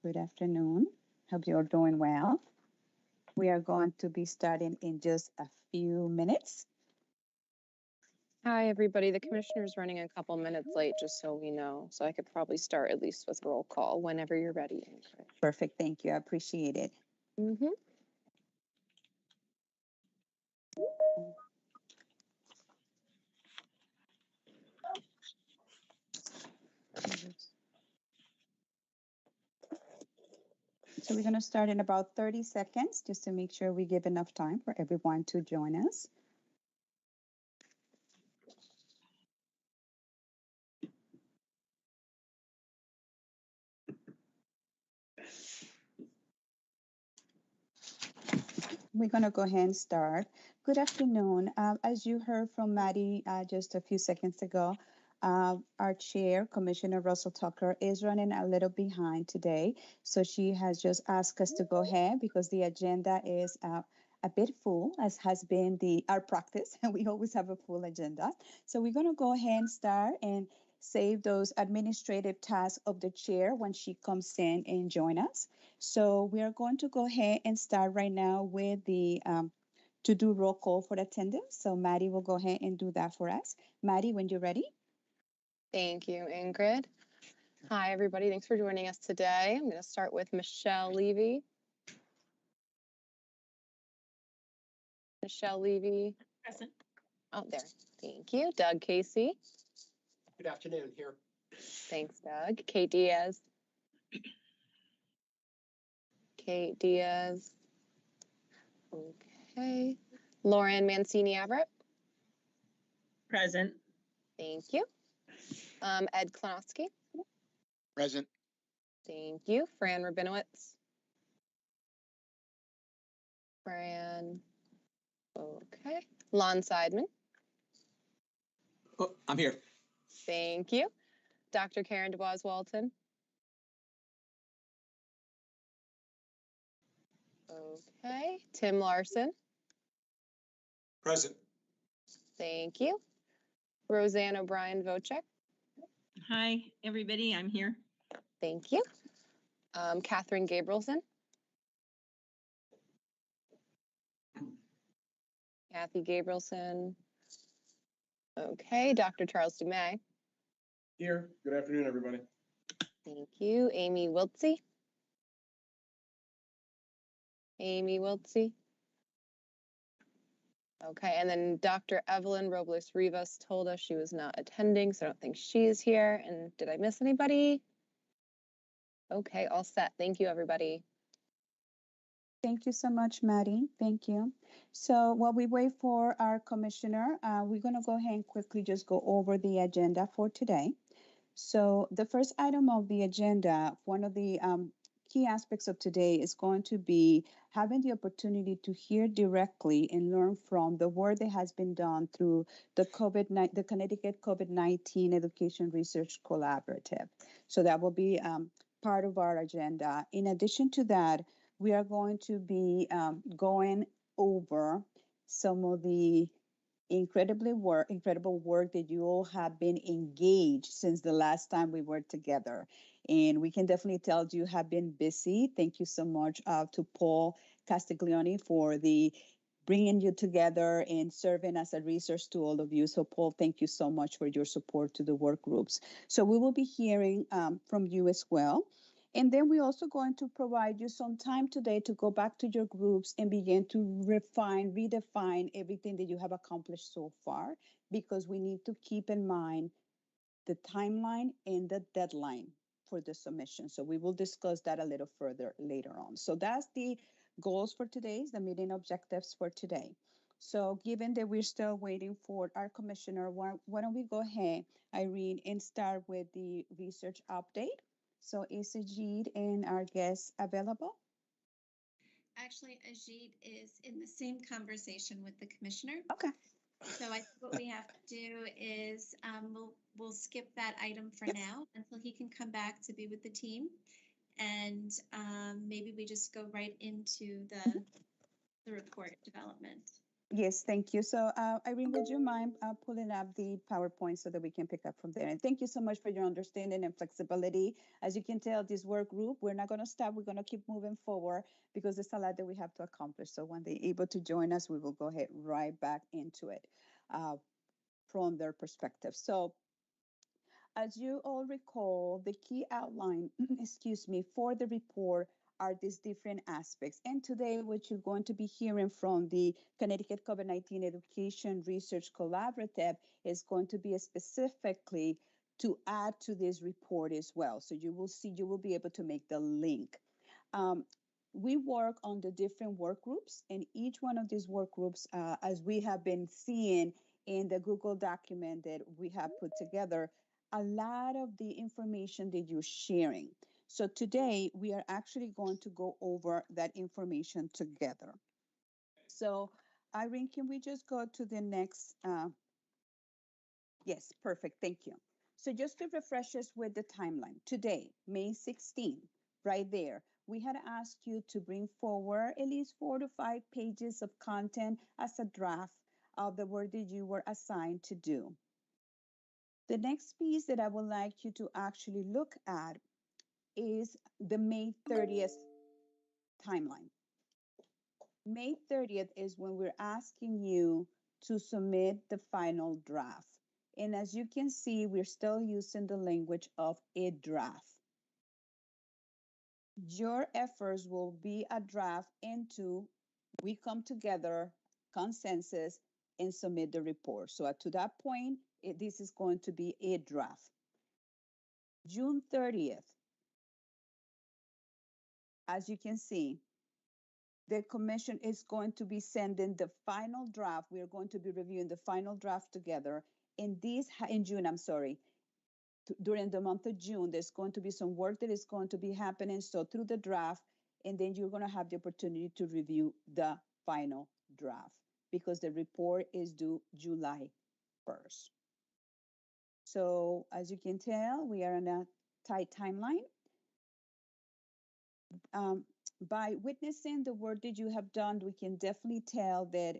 Good afternoon. Hope you're doing well. We are going to be starting in just a few minutes. Hi, everybody. The commissioner's running a couple minutes late, just so we know. So I could probably start at least with roll call whenever you're ready. Perfect. Thank you. I appreciate it. So we're going to start in about 30 seconds just to make sure we give enough time for everyone to join us. We're going to go ahead and start. Good afternoon. As you heard from Maddie just a few seconds ago, our chair, Commissioner Russell Tucker, is running a little behind today. So she has just asked us to go ahead because the agenda is a bit full, as has been our practice, and we always have a full agenda. So we're going to go ahead and start and save those administrative tasks of the chair when she comes in and join us. So we are going to go ahead and start right now with the to do roll call for attendance. So Maddie will go ahead and do that for us. Maddie, when you're ready. Thank you, Ingrid. Hi, everybody. Thanks for joining us today. I'm going to start with Michelle Levy. Michelle Levy. Present. Oh, there. Thank you. Doug Casey. Good afternoon. Here. Thanks, Doug. Kate Diaz. Kate Diaz. Okay. Lauren Mancini-Everett. Present. Thank you. Ed Klonowski. Present. Thank you. Fran Rabinowitz. Fran. Okay. Lon Seidman. Oh, I'm here. Thank you. Dr. Karen DeBois Walton. Okay. Tim Larson. Present. Thank you. Roseanne O'Brien Vocek. Hi, everybody. I'm here. Thank you. Catherine Gabrielson. Kathy Gabrielson. Okay. Dr. Charles Dumais. Here. Good afternoon, everybody. Thank you. Amy Wiltsey. Amy Wiltsey. Okay, and then Dr. Evelyn Robles Rivas told us she was not attending, so I don't think she is here. And did I miss anybody? Okay, all set. Thank you, everybody. Thank you so much, Maddie. Thank you. So while we wait for our commissioner, we're going to go ahead and quickly just go over the agenda for today. So the first item of the agenda, one of the key aspects of today is going to be having the opportunity to hear directly and learn from the work that has been done through the Connecticut COVID-19 Education Research Collaborative. So that will be part of our agenda. In addition to that, we are going to be going over some of the incredible work that you all have been engaged since the last time we were together. And we can definitely tell you have been busy. Thank you so much to Paul Castiglione for bringing you together and serving as a resource to all of you. So Paul, thank you so much for your support to the work groups. So we will be hearing from you as well. And then we're also going to provide you some time today to go back to your groups and begin to redefine everything that you have accomplished so far, because we need to keep in mind the timeline and the deadline for the submission. So we will discuss that a little further later on. So that's the goals for today, the meeting objectives for today. So given that we're still waiting for our commissioner, why don't we go ahead, Irene, and start with the research update. So is Ajit and our guests available? Actually, Ajit is in the same conversation with the commissioner. Okay. So I think what we have to do is we'll skip that item for now until he can come back to be with the team. And maybe we just go right into the report development. Yes, thank you. So, Irene, would you mind pulling up the PowerPoint so that we can pick up from there? And thank you so much for your understanding and flexibility. As you can tell, this work group, we're not going to stop. We're going to keep moving forward because there's a lot that we have to accomplish. So when they're able to join us, we will go ahead right back into it from their perspective. So as you all recall, the key outline, excuse me, for the report are these different aspects. And today, what you're going to be hearing from the Connecticut COVID-19 Education Research Collaborative is going to be specifically to add to this report as well. So you will see, you will be able to make the link. We work on the different work groups, and each one of these work groups, as we have been seeing in the Google document that we have put together, a lot of the information that you're sharing. So today we are actually going to go over that information together. So Irene, can we just go to the next? Yes, perfect, thank you. So just to refresh us with the timeline, today, May 16, right there, we had asked you to bring forward at least 4 to 5 pages of content as a draft of the work that you were assigned to do. The next piece that I would like you to actually look at is the May 30th timeline. May 30th is when we're asking you to submit the final draft. And as you can see, we're still using the language of a draft. Your efforts will be a draft into we come together, consensus, and submit the report. So to that point, this is going to be a draft. June 30th, as you can see, the commission is going to be sending the final draft. We are going to be reviewing the final draft together. In June, I'm sorry, during the month of June, there's going to be some work that is going to be happening. So through the draft, and then you're going to have the opportunity to review the final draft because the report is due July 1st. So as you can tell, we are on a tight timeline. By witnessing the work that you have done, we can definitely tell that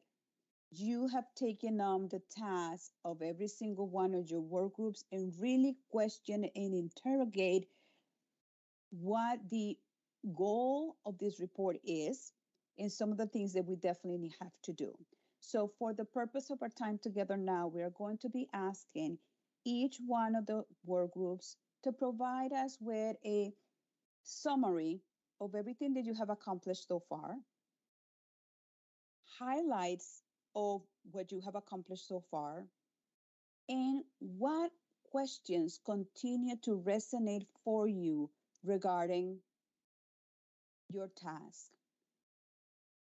you have taken on the task of every single one of your work groups and really question and interrogate what the goal of this report is and some of the things that we definitely have to do. So for the purpose of our time together now, we are going to be asking each one of the work groups to provide us with a summary of everything that you have accomplished so far, highlights of what you have accomplished so far, and what questions continue to resonate for you regarding your task.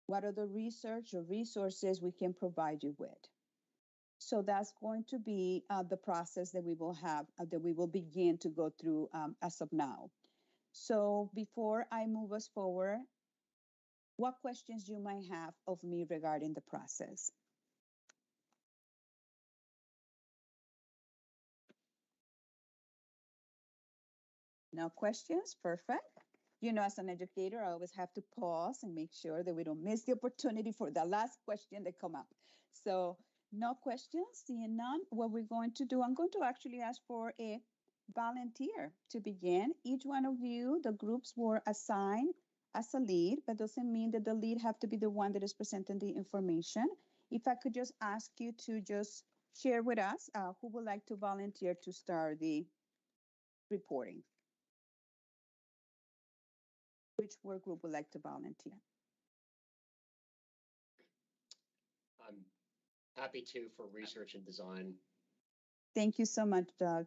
What are the research or resources we can provide you with? So that's going to be the process that we will have, that we will begin to go through as of now. So before I move us forward, what questions you might have of me regarding the process? No questions? Perfect. You know, as an educator, I always have to pause and make sure that we don't miss the opportunity for the last question that come up. So no questions, seeing none. What we're going to do, I'm going to actually ask for a volunteer to begin. Each one of you, the groups were assigned as a lead, but doesn't mean that the lead have to be the one that is presenting the information. If I could just ask you to just share with us who would like to volunteer to start the reporting. Which work group would like to volunteer? I'm happy to for research and design. Thank you so much, Doug.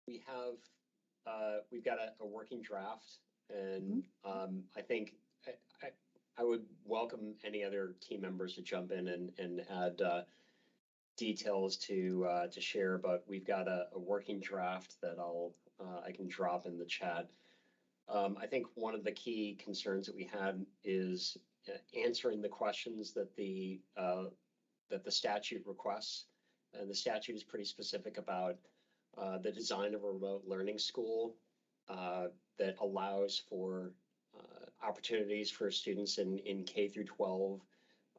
We have, we've got a working draft, and I think I would welcome any other team members to jump in and add details to share, but we've got a working draft that I can drop in the chat. I think one of the key concerns that we had is answering the questions that the statute requests, and the statute is pretty specific about the design of a remote learning school that allows for opportunities for students in K through 12,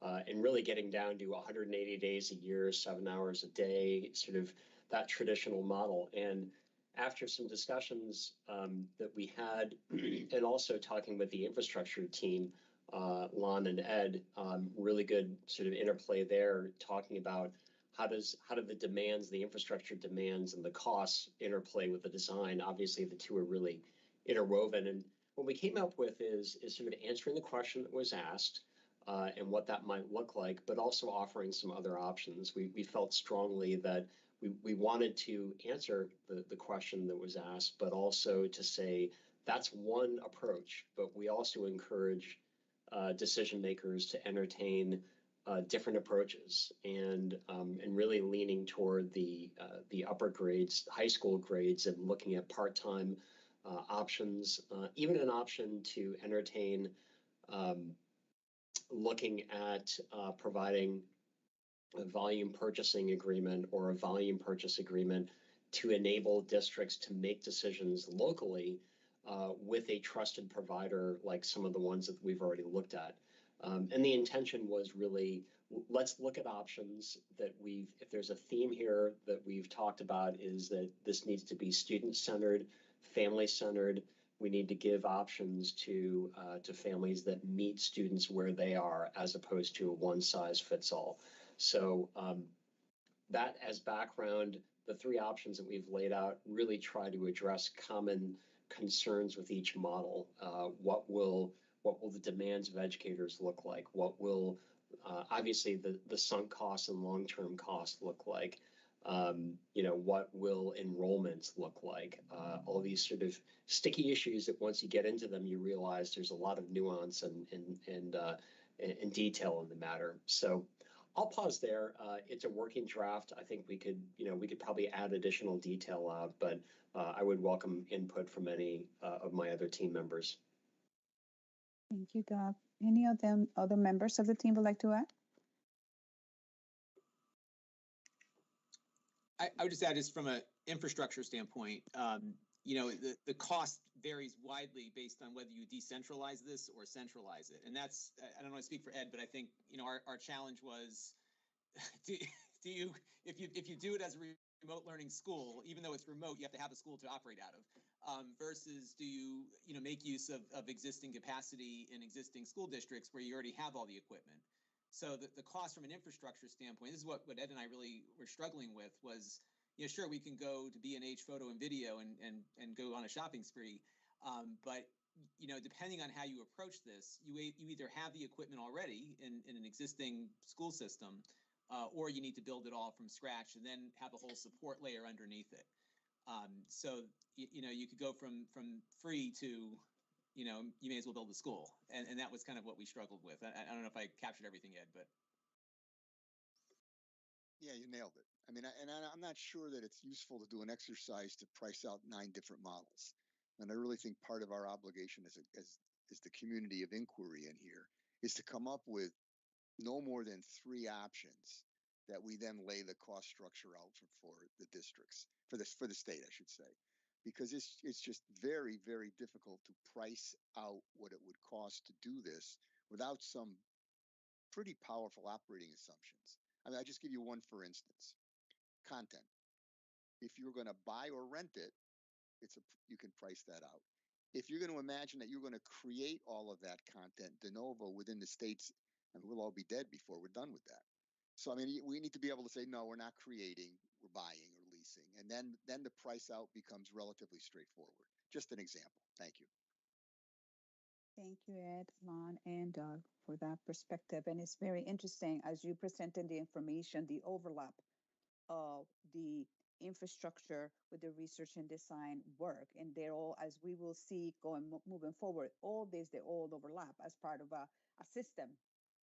and really getting down to 180 days a year, 7 hours a day, sort of that traditional model. And after some discussions that we had, and also talking with the infrastructure team, Lon and Ed, really good sort of interplay there, talking about how do the demands, the infrastructure demands and the costs interplay with the design. Obviously, the two are really interwoven. And what we came up with is sort of answering the question that was asked, and what that might look like, but also offering some other options. We felt strongly that we wanted to answer the question that was asked, but also to say that's one approach, but we also encourage decision makers to entertain different approaches, and really leaning toward the upper grades, high school grades, and looking at part-time options, even an option to entertain looking at providing a volume purchasing agreement or a volume purchase agreement to enable districts to make decisions locally with a trusted provider like some of the ones that we've already looked at. And the intention was really, let's look at options that if there's a theme here that we've talked about, is that this needs to be student-centered, family-centered. We need to give options to families that meet students where they are, as opposed to a one-size-fits-all. So that as background, the three options that we've laid out really try to address common concerns with each model. What will the demands of educators look like? What will obviously the sunk costs and long-term costs look like? What will enrollments look like? All these sort of sticky issues that once you get into them, you realize there's a lot of nuance and detail in the matter. So I'll pause there. It's a working draft. I think we could probably add additional detail out, but I would welcome input from any of my other team members. Thank you, Doug. Any of them other members of the team would like to add? I would just add, just from an infrastructure standpoint, the cost varies widely based on whether you decentralize this or centralize it. And that's, I don't want to speak for Ed, but I think, our challenge was, if you do it as a remote learning school, even though it's remote, you have to have a school to operate out of, versus do you make use of existing capacity in existing school districts where you already have all the equipment. So the cost from an infrastructure standpoint, this is what Ed and I really were struggling with, was, sure, we can go to B&H photo and video and go on a shopping spree. But, depending on how you approach this, you either have the equipment already in an existing school system, or you need to build it all from scratch and then have a whole support layer underneath it. So, you could go from free to, you may as well build a school. And that was kind of what we struggled with. I don't know if I captured everything, Ed, but. Yeah, you nailed it. I mean, I'm not sure that it's useful to do an exercise to price out 9 different models. And I really think part of our obligation as the community of inquiry in here is to come up with no more than 3 options that we then lay the cost structure out for the districts, for the state, I should say. Because it's just very, very difficult to price out what it would cost to do this without some pretty powerful operating assumptions. I mean, I'll just give you one for instance. Content. If you're going to buy or rent it, you can price that out. If you're going to imagine that you're going to create all of that content de novo within the states, and we'll all be dead before we're done with that. So, I mean, we need to be able to say, no, we're not creating, we're buying or leasing. And then the price out becomes relatively straightforward. Just an example. Thank you. Thank you, Ed, Lon, and Doug, for that perspective. And it's very interesting as you presented the information, the overlap of the infrastructure with the research and design work. And they're all, as we will see moving forward, all this, they all overlap as part of a system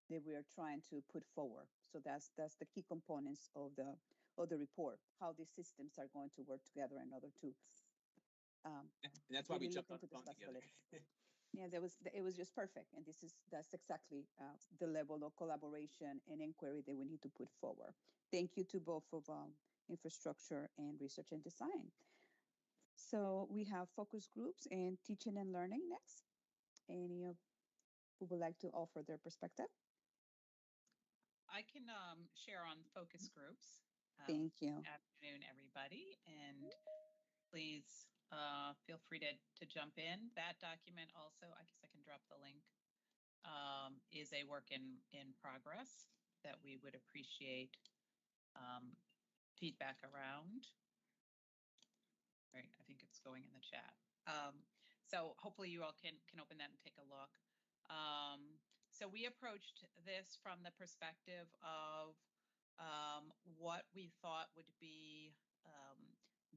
that we are trying to put forward. So that's the key components of the report, how these systems are going to work together in order to And that's why we really jumped look on the into phone this together. Yeah, it was just perfect, and that's exactly the level of collaboration and inquiry that we need to put forward. Thank you to both of infrastructure and research and design. So we have focus groups and teaching and learning next. any of who would like to offer their perspective? I can share on focus groups. Thank you. Afternoon, everybody, and please feel free to jump in. That document also, I guess I can drop the link, is a work in progress that we would appreciate feedback around. Right, I think it's going in the chat. So hopefully you all can open that and take a look. So we approached this from the perspective of what we thought would be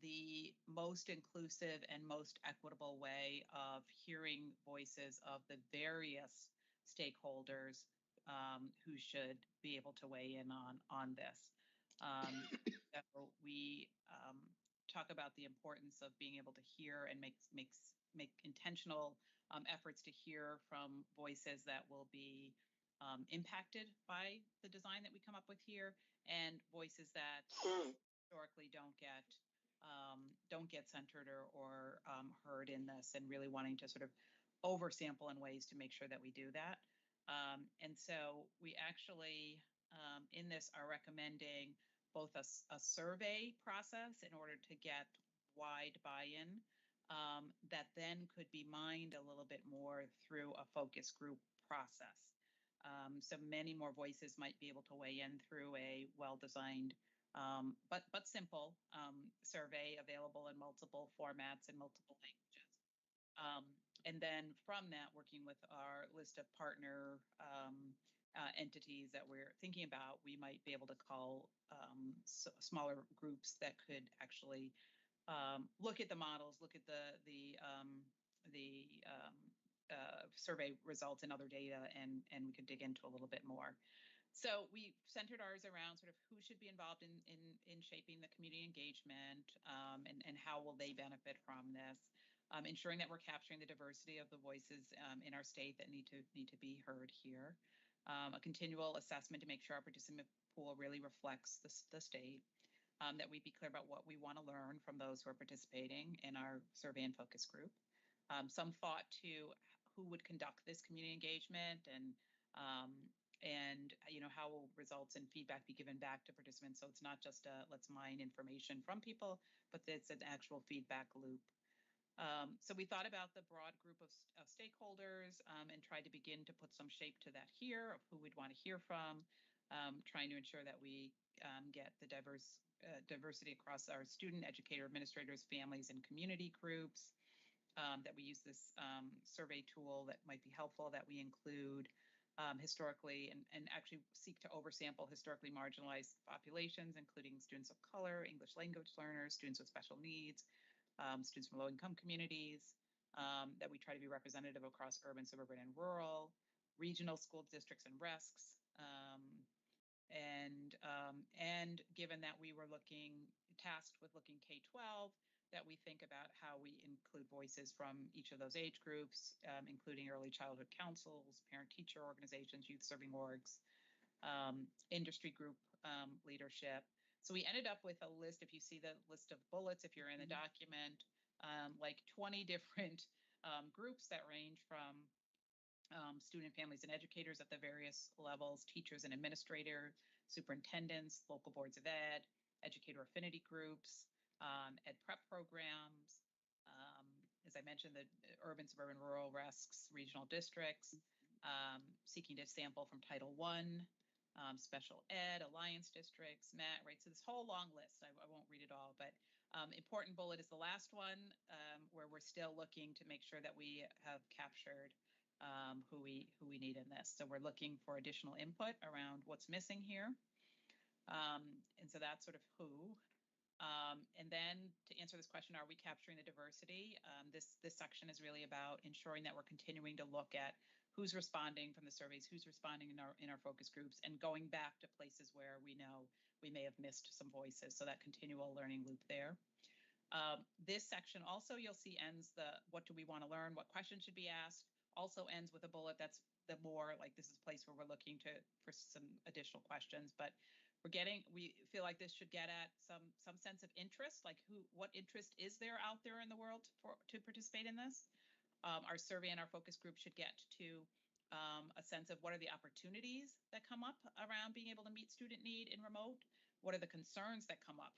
the most inclusive and most equitable way of hearing voices of the various stakeholders who should be able to weigh in on this. So we talk about the importance of being able to hear and make intentional efforts to hear from voices that will be impacted by the design that we come up with here, and voices that historically don't get centered or heard in this, and really wanting to sort of oversample in ways to make sure that we do that. And so we actually in this are recommending both a survey process in order to get wide buy-in that then could be mined a little bit more through a focus group process. So many more voices might be able to weigh in through a well-designed but simple survey available in multiple formats and multiple languages. And then from that, working with our list of partner entities that we're thinking about, we might be able to call smaller groups that could actually look at the models, look at the survey results and other data, and we could dig into a little bit more. So we centered ours around sort of who should be involved in shaping the community engagement, and how will they benefit from this, ensuring that we're capturing the diversity of the voices in our state that need to be heard here, a continual assessment to make sure our participant pool really reflects the state, that we be clear about what we want to learn from those who are participating in our survey and focus group, some thought to who would conduct this community engagement, and how will results and feedback be given back to participants, so it's not just a let's mine information from people, but it's an actual feedback loop. So we thought about the broad group of stakeholders and tried to begin to put some shape to that here of who we'd want to hear from, trying to ensure that we get the diversity across our student, educator, administrators, families, and community groups, that we use this survey tool that might be helpful, that we include historically and actually seek to oversample historically marginalized populations, including students of color, English language learners, students with special needs, students from low-income communities, that we try to be representative across urban, suburban, and rural, regional school districts and RESCs, and given that we were tasked with looking K-12, that we think about how we include voices from each of those age groups, including early childhood councils, parent-teacher organizations, youth-serving orgs, industry group leadership. So we ended up with a list, if you see the list of bullets, if you're in the document, like 20 different groups that range from student families and educators at the various levels, teachers and administrators, superintendents, local boards of ed, educator affinity groups, ed prep programs, as I mentioned, the urban, suburban, rural, RESCs, regional districts, seeking to sample from Title I, special ed, alliance districts, MET, right? So this whole long list, I won't read it all, but important bullet is the last one, where we're still looking to make sure that we have captured who we need in this. So we're looking for additional input around what's missing here. And so that's sort of who. And then to answer this question, are we capturing the diversity? This section is really about ensuring that we're continuing to look at who's responding from the surveys, who's responding in our focus groups, and going back to places where we know we may have missed some voices. So that continual learning loop there. This section also you'll see ends what do we want to learn, what questions should be asked, also ends with a bullet that's the more like this is a place where we're looking for some additional questions, but we feel like this should get at some sense of interest, like what interest is there out there in the world to participate in this? our survey and our focus group should get to a sense of what are the opportunities that come up around being able to meet student need in remote. What are the concerns that come up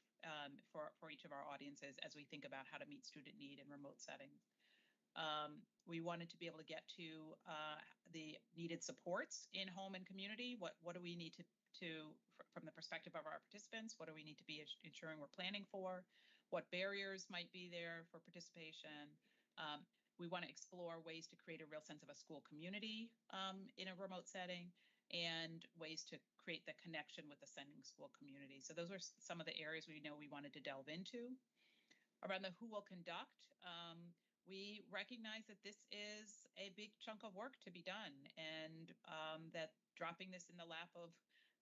for each of our audiences as we think about how to meet student need in remote settings? We wanted to be able to get to the needed supports in home and community. What do we need to from the perspective of our participants? What do we need to be ensuring we're planning for? What barriers might be there for participation? We want to explore ways to create a real sense of a school community in a remote setting, and ways to create the connection with the sending school community. So those were some of the areas we know we wanted to delve into. Around the who will conduct, we recognize that this is a big chunk of work to be done, and that dropping this in the lap of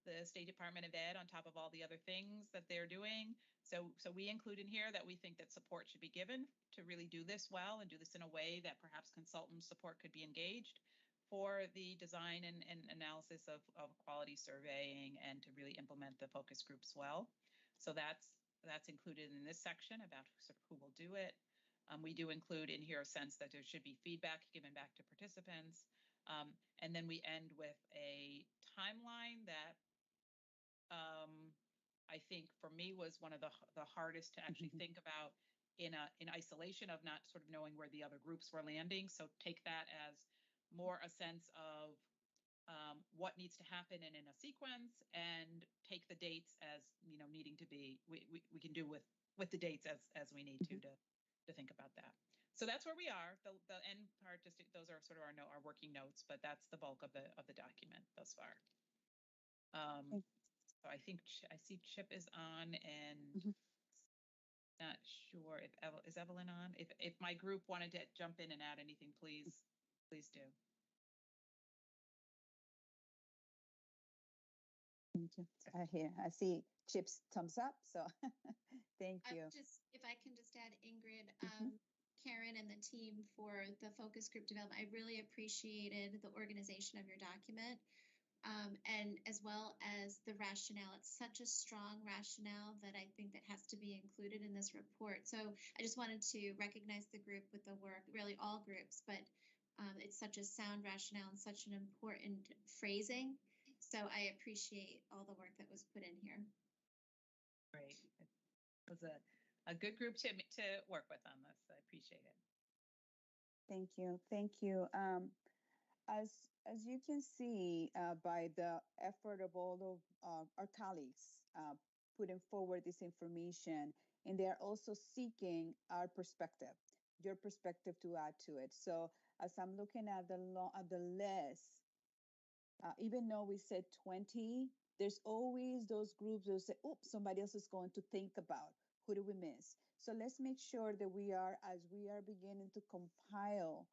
the State Department of Ed on top of all the other things that they're doing. So we include in here that we think that support should be given to really do this well and do this in a way that perhaps consultant support could be engaged for the design and analysis of quality surveying and to really implement the focus groups well. So that's included in this section about sort of who will do it. We do include in here a sense that there should be feedback given back to participants. And then we end with a timeline that I think for me was one of the hardest to actually think about in isolation of not sort of knowing where the other groups were landing. So take that as more a sense of what needs to happen and in a sequence, and take the dates as needing to be. We can do with the dates as we need to think about that. So that's where we are. The end part, just those are sort of our working notes, but that's the bulk of the document thus far. So I think I see Chip is on, and not sure if is Evelyn on. If my group wanted to jump in and add anything, please do. Thank you. I see Chip's thumbs up, so thank you. If I can just add, Ingrid, Karen and the team for the focus group development, I really appreciated the organization of your document, and as well as the rationale. It's such a strong rationale that I think that has to be included in this report. So I just wanted to recognize the group with the work, really all groups, but it's such a sound rationale and such an important phrasing. So I appreciate all the work that was put in here. Great. It was a good group to work with on this. I appreciate it. Thank you. Thank you. As you can see by the effort of all of our colleagues putting forward this information, and they are also seeking our perspective, your perspective to add to it. So as I'm looking at the list, even though we said 20, there's always those groups that say, oops, somebody else is going to think about, who do we miss? So let's make sure that as we are beginning to compile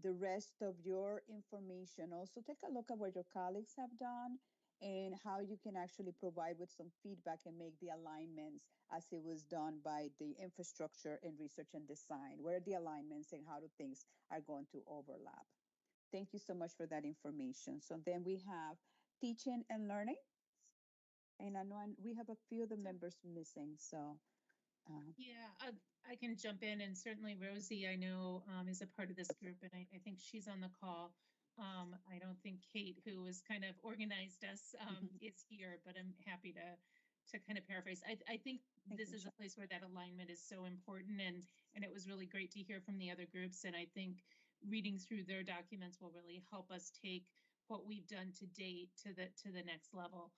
the rest of your information, also take a look at what your colleagues have done and how you can actually provide with some feedback and make the alignments as it was done by the infrastructure and research and design. Where are the alignments and how do things are going to overlap? Thank you so much for that information. So then we have teaching and learning. And I know we have a few of the members missing, so. Yeah, I can jump in, and certainly Rosie, I know, is a part of this group, and I think she's on the call. I don't think Kate, who was kind of organized us, is here, but I'm happy to kind of paraphrase. I think this is a place where that alignment is so important, and it was really great to hear from the other groups, and I think reading through their documents will really help us take what we've done to date to the next level.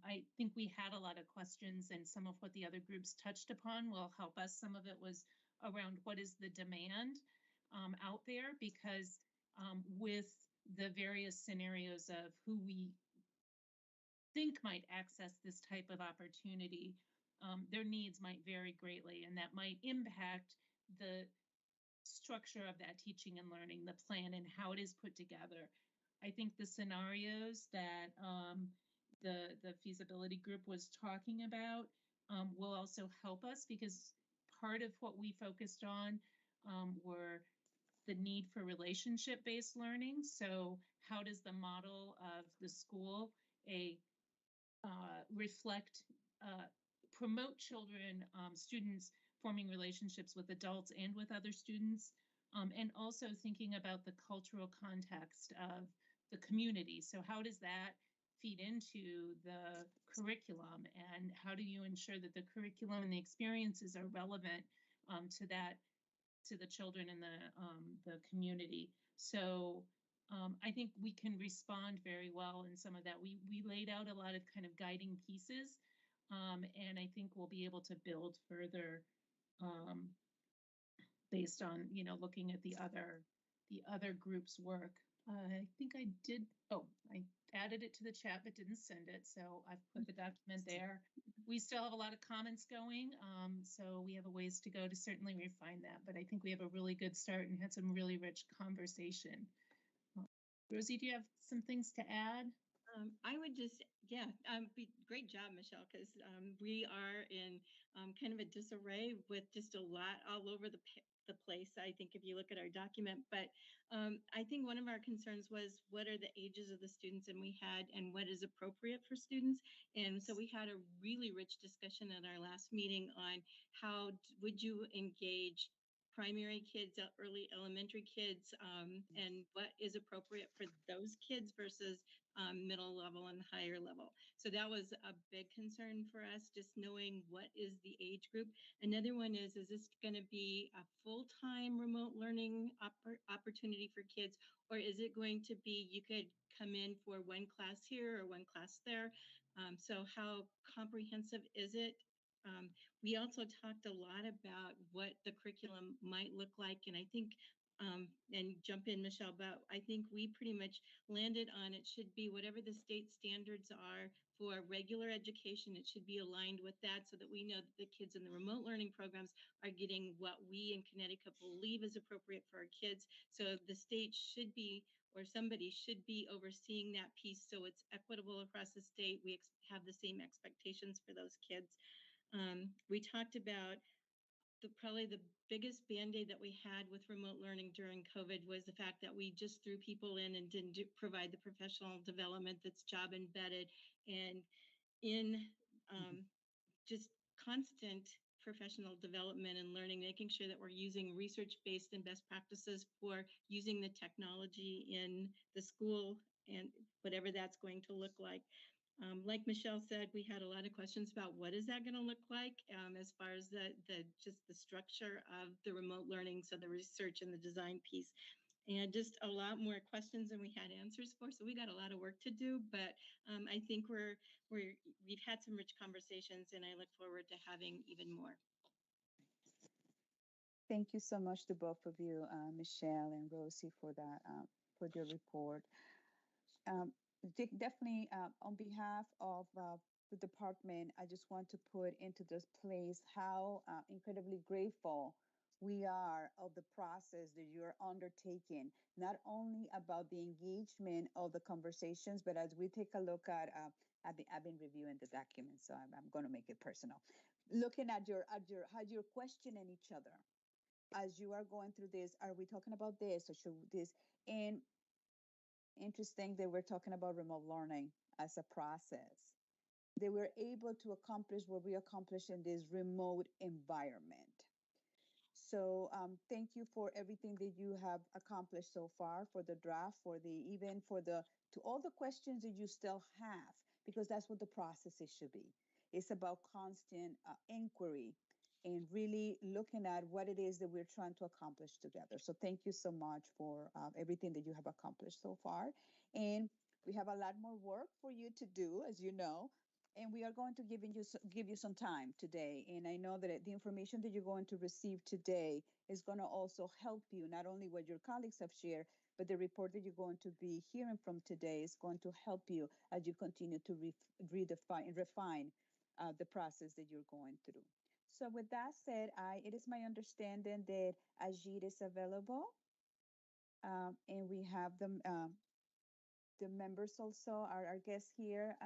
I think we had a lot of questions, and some of what the other groups touched upon will help us. Some of it was around what is the demand out there, because with the various scenarios of who we think might access this type of opportunity, their needs might vary greatly, and that might impact the structure of that teaching and learning, the plan, and how it is put together. I think the scenarios that the feasibility group was talking about will also help us, because part of what we focused on were the need for relationship-based learning. So how does the model of the school promote children, students forming relationships with adults and with other students? and also thinking about the cultural context of the community. So how does that feed into the curriculum, and how do you ensure that the curriculum and the experiences are relevant to the children in the community? So I think we can respond very well in some of that. We laid out a lot of kind of guiding pieces, and I think we'll be able to build further based on, you know, looking at the other groups' work. I think I did. Oh, I added it to the chat but didn't send it, so I've put the document there. We still have a lot of comments going, so we have a ways to go to certainly refine that. But I think we have a really good start and had some really rich conversation. Rosie, do you have some things to add? I would just, great job, Michelle, because we are in kind of a disarray with just a lot all over the place, I think, if you look at our document. But I think one of our concerns was, what are the ages of the students and what is appropriate for students? And so we had a really rich discussion at our last meeting on how would you engage primary kids, early elementary kids, and what is appropriate for those kids versus middle level and higher level. So that was a big concern for us, just knowing what is the age group. Another one is this going to be a full-time remote learning opportunity for kids, or is it going to be you could come in for one class here or one class there? So how comprehensive is it? We also talked a lot about what the curriculum might look like, and I think and jump in, Michelle, but I think we pretty much landed on it should be whatever the state standards are for regular education. It should be aligned with that so that we know that the kids in the remote learning programs are getting what we in Connecticut believe is appropriate for our kids. So the state should be, or somebody should be overseeing that piece so it's equitable across the state. We have the same expectations for those kids. We talked about probably the biggest Band-Aid that we had with remote learning during COVID was the fact that we just threw people in and didn't provide the professional development that's job embedded, and in just constant professional development and learning, making sure that we're using research-based and best practices for using the technology in the school and whatever that's going to look like. Like Michelle said, we had a lot of questions about what is that going to look like as far as just the structure of the remote learning, so the research and the design piece, and just a lot more questions than we had answers for. So we got a lot of work to do, but I think we've had some rich conversations, and I look forward to having even more. Thank you so much to both of you, Michelle and Rosie, for that, for your report. Definitely, on behalf of the department, I just want to put into this place how incredibly grateful we are of the process that you're undertaking, not only about the engagement of the conversations, but as we take a look at I've been reviewing the document, so I'm going to make it personal. Looking at how you're questioning each other as you are going through this. Are we talking about this or should this? And interesting that we're talking about remote learning as a process. They were able to accomplish what we accomplished in this remote environment. So thank you for everything that you have accomplished so far, for the draft, to all the questions that you still have, because that's what the processes should be. It's about constant inquiry and really looking at what it is that we're trying to accomplish together. So thank you so much for everything that you have accomplished so far. And we have a lot more work for you to do, as you know, and we are going to give you some time today. And I know that the information that you're going to receive today is going to also help you, not only what your colleagues have shared, but the report that you're going to be hearing from today is going to help you as you continue to redefine and refine the process that you're going through. So with that said, it is my understanding that Ajit is available, and we have the members also, our guests here.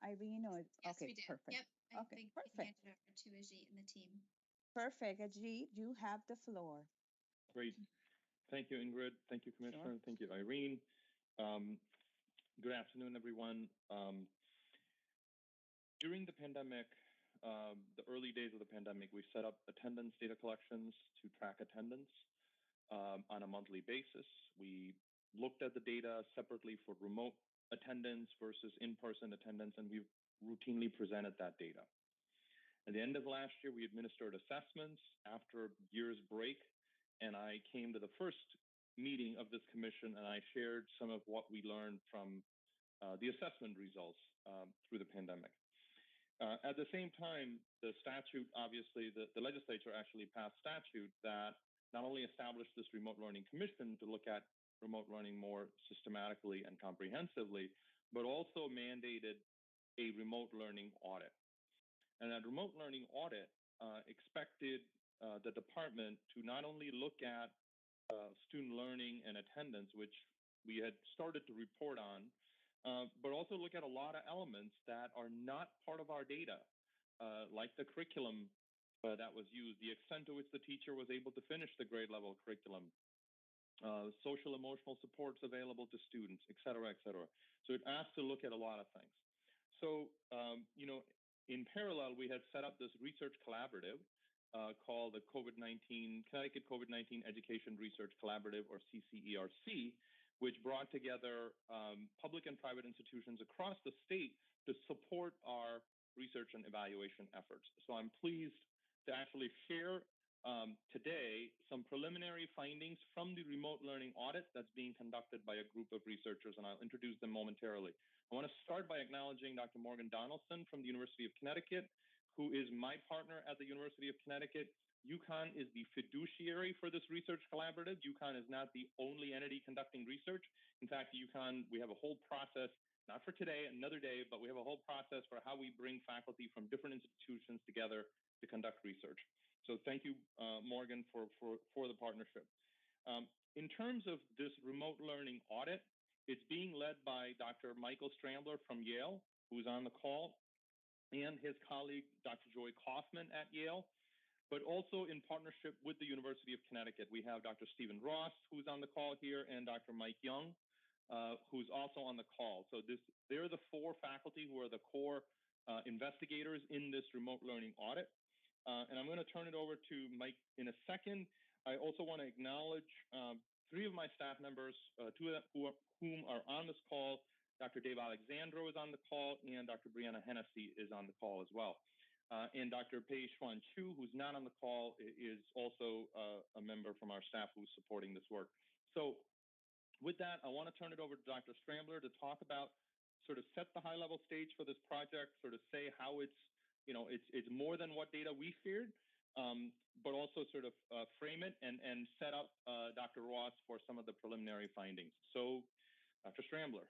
Irene, or Yes, okay, we do. perfect. Yep. I Okay, think perfect. we handed over to Ajit and the team. Perfect. Ajit, you have the floor. Great. Thank you, Ingrid. Thank you, Commissioner. Sure. Thank you, Irene. Good afternoon, everyone. During the pandemic, the early days of the pandemic, we set up attendance data collections to track attendance. on a monthly basis. We looked at the data separately for remote attendance versus in-person attendance, and we've routinely presented that data. At the end of last year, we administered assessments after a year's break, and I came to the first meeting of this commission, and I shared some of what we learned from the assessment results through the pandemic. At the same time, the statute, obviously, the legislature actually passed statute that not only established this remote learning commission to look at remote learning more systematically and comprehensively, but also mandated a remote learning audit. And that remote learning audit expected the department to not only look at student learning and attendance, which we had started to report on, but also look at a lot of elements that are not part of our data, like the curriculum that was used, the extent to which the teacher was able to finish the grade level curriculum, social emotional supports available to students, et cetera, et cetera. So it asked to look at a lot of things. So, in parallel, we had set up this research collaborative called the Connecticut COVID-19 Education Research Collaborative, or CCERC, which brought together public and private institutions across the state to support our research and evaluation efforts. So I'm pleased to actually share today some preliminary findings from the remote learning audit that's being conducted by a group of researchers, and I'll introduce them momentarily. I want to start by acknowledging Dr. Morgan Donaldson from the University of Connecticut, who is my partner at the University of Connecticut. UConn is the fiduciary for this research collaborative. UConn is not the only entity conducting research. In fact, UConn, we have a whole process, not for today, another day, but we have a whole process for how we bring faculty from different institutions together to conduct research. So thank you, Morgan, for the partnership. In terms of this remote learning audit, it's being led by Dr. Michael Strambler from Yale, who's on the call, and his colleague, Dr. Joy Kaufman at Yale, but also in partnership with the University of Connecticut. We have Dr. Stephen Ross, who's on the call here, and Dr. Mike Young, who's also on the call. So they're the four faculty who are the core investigators in this remote learning audit. And I'm going to turn it over to Mike in a second. I also want to acknowledge three of my staff members, two of whom are on this call. Dr. Dave Alexandro is on the call, and Dr. Brianna Hennessy is on the call as well. And Dr. Pei Xuan Chu, who's not on the call, is also a member from our staff who's supporting this work. So with that, I want to turn it over to Dr. Strambler to talk about, sort of set the high-level stage for this project, sort of say how it's, it's more than what data we feared, but also sort of frame it and set up Dr. Ross for some of the preliminary findings. So, Dr. Strambler.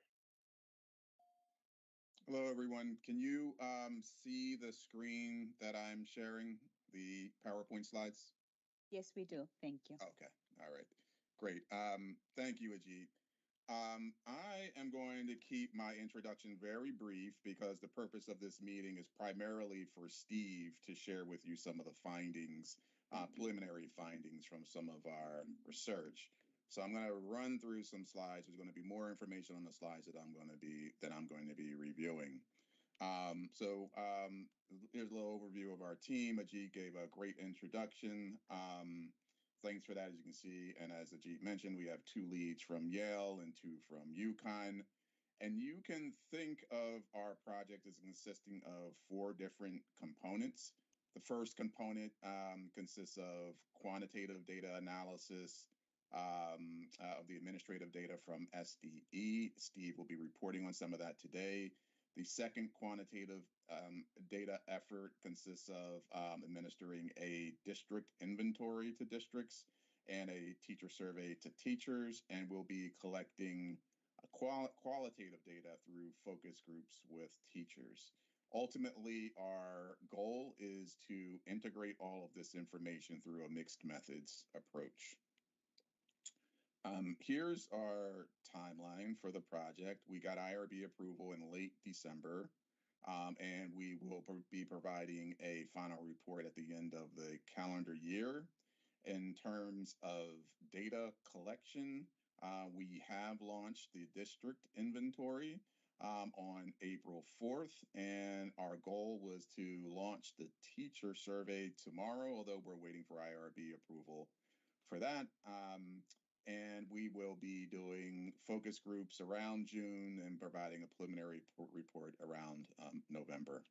Hello, everyone. Can you see the screen that I'm sharing, the PowerPoint slides? Yes, we do. Thank you. Okay. All right. Great. Thank you, Ajit. I am going to keep my introduction very brief because the purpose of this meeting is primarily for Steve to share with you some of the findings, preliminary findings from some of our research. So I'm going to run through some slides. There's going to be more information on the slides that I'm going to be reviewing. Here's a little overview of our team. Ajit gave a great introduction. Thanks for that, as you can see. And as Ajit mentioned, we have 2 leads from Yale and 2 from UConn. And you can think of our project as consisting of 4 different components. The first component consists of quantitative data analysis of the administrative data from SDE. Steve will be reporting on some of that today. The second quantitative data effort consists of administering a district inventory to districts and a teacher survey to teachers, and we'll be collecting qualitative data through focus groups with teachers. Ultimately, our goal is to integrate all of this information through a mixed methods approach. Here's our timeline for the project. We got IRB approval in late December, and we will be providing a final report at the end of the calendar year. In terms of data collection, we have launched the district inventory on April 4th, and our goal was to launch the teacher survey tomorrow, although we're waiting for IRB approval for that. And we will be doing focus groups around June and providing a preliminary report around November.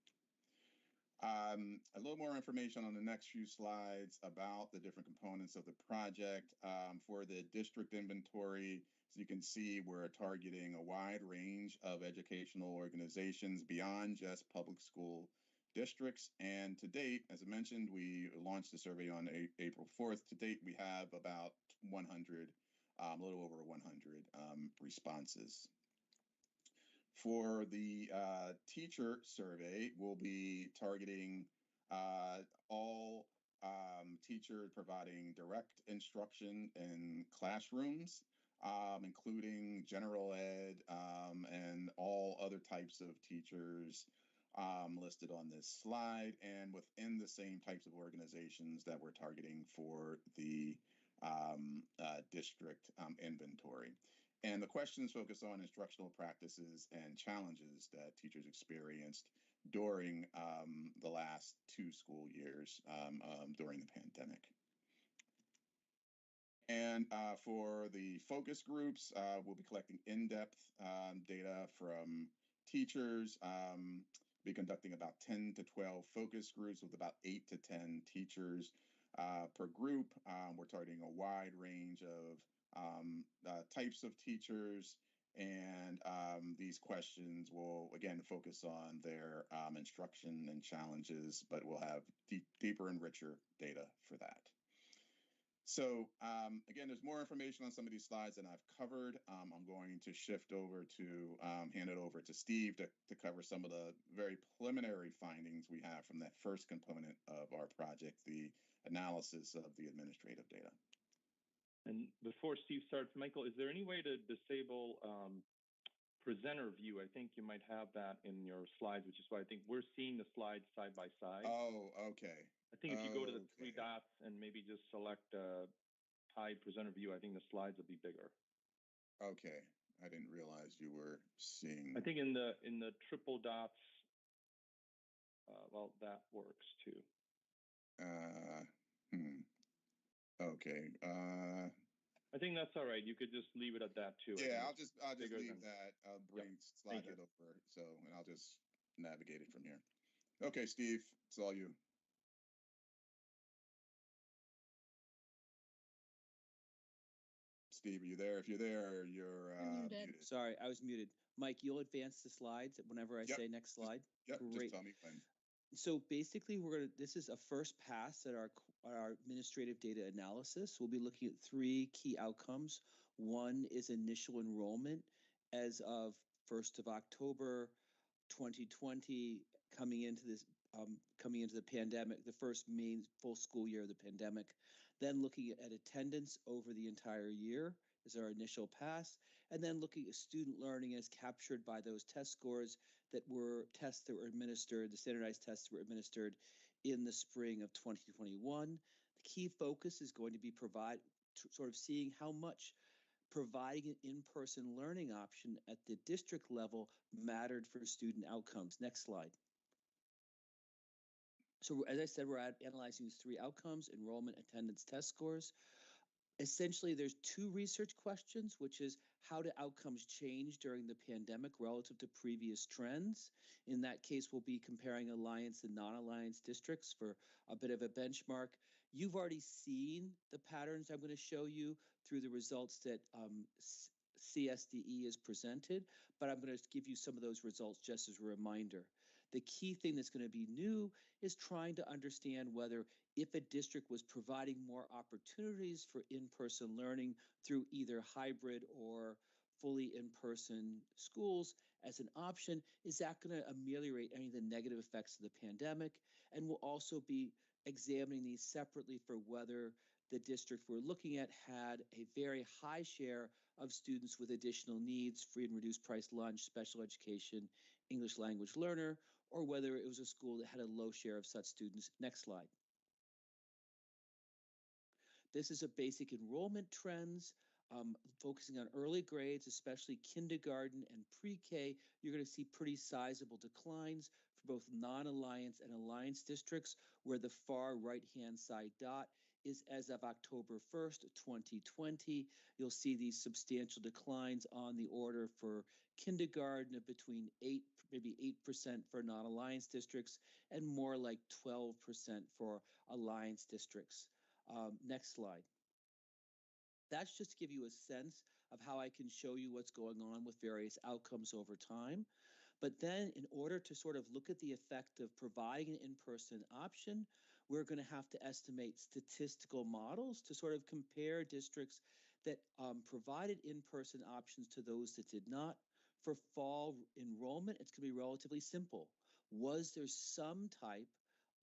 A little more information on the next few slides about the different components of the project. For the district inventory, as you can see, we're targeting a wide range of educational organizations beyond just public school districts. And to date, as I mentioned, we launched the survey on April 4th. To date, we have about 100, a little over 100 responses. For the teacher survey, we'll be targeting all teachers providing direct instruction in classrooms, including general ed and all other types of teachers listed on this slide, and within the same types of organizations that we're targeting for the district inventory. And the questions focus on instructional practices and challenges that teachers experienced during the last 2 school years during the pandemic. And for the focus groups, we'll be collecting in-depth data from teachers. Be conducting about 10 to 12 focus groups with about 8 to 10 teachers per group. We're targeting a wide range of types of teachers, and these questions will again focus on their instruction and challenges, but we'll have deeper and richer data for that. So again, there's more information on some of these slides than I've covered. I'm going to shift over to hand it over to Steve to cover some of the very preliminary findings we have from that first component of our project, the analysis of the administrative data. And before Steve starts, Michael, is there any way to disable presenter view? I think you might have that in your slides, which is why I think we're seeing the slides side by side. Oh, okay. I think if you go to the 3 dots and maybe just select hide presenter view, I think the slides will be bigger. Okay, I didn't realize you were seeing. I think in the triple dots, well, that works too. Okay. I think that's all right. You could just leave it at that too. Yeah, I'll just leave than... that. I'll slide that over. So, and I'll just navigate it from here. Okay, Steve, it's all you. Steve, are you there? If you're there, you're muted. Sorry, I was muted. Mike, you'll advance the slides whenever I say next slide. Yep. Great. Just tell me when. So basically, this is a first pass at our administrative data analysis. We'll be looking at 3 key outcomes. One is initial enrollment as of 1st of October 2020, coming into the pandemic, the first main full school year of the pandemic. Then looking at attendance over the entire year is our initial pass, and then looking at student learning as captured by those test scores that were administered, the standardized tests that were administered in the spring of 2021. The key focus is going to be sort of seeing how much providing an in-person learning option at the district level mattered for student outcomes. Next slide. So as I said, we're analyzing these 3 outcomes: enrollment, attendance, test scores. Essentially, there's 2 research questions, which is how do outcomes change during the pandemic relative to previous trends? In that case, we'll be comparing alliance and non-alliance districts for a bit of a benchmark. You've already seen the patterns I'm going to show you through the results that CSDE is presented, but I'm going to give you some of those results just as a reminder. The key thing that's going to be new is trying to understand whether if a district was providing more opportunities for in-person learning through either hybrid or fully in-person schools as an option, is that going to ameliorate any of the negative effects of the pandemic? And we'll also be examining these separately for whether the district we're looking at had a very high share of students with additional needs, free and reduced price lunch, special education, English language learner, or whether it was a school that had a low share of such students. Next slide. This is a basic enrollment trends, focusing on early grades, especially kindergarten and pre-K. You're going to see pretty sizable declines for both non-alliance and alliance districts, where the far right-hand side dot is as of October 1st, 2020. You'll see these substantial declines on the order for kindergarten of between 8, maybe 8% for non-alliance districts, and more like 12% for alliance districts. Next slide. That's just to give you a sense of how I can show you what's going on with various outcomes over time. But then in order to sort of look at the effect of providing an in-person option, we're going to have to estimate statistical models to sort of compare districts that provided in-person options to those that did not. For fall enrollment, it's going to be relatively simple. Was there some type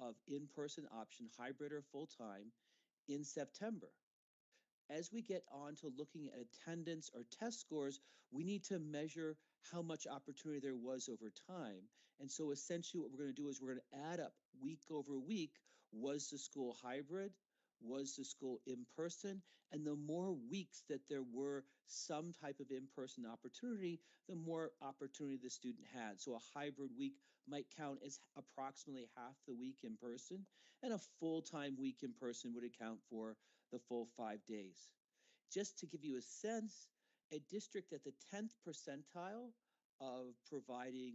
of in-person option, hybrid or full-time, in September? As we get on to looking at attendance or test scores, we need to measure how much opportunity there was over time. And so essentially what we're going to do is we're going to add up week over week. Was the school hybrid? Was the school in person? And the more weeks that there were some type of in-person opportunity, the more opportunity the student had. So a hybrid week might count as approximately half the week in person, and a full-time week in person would account for the full 5 days. Just to give you a sense, a district at the 10th percentile of providing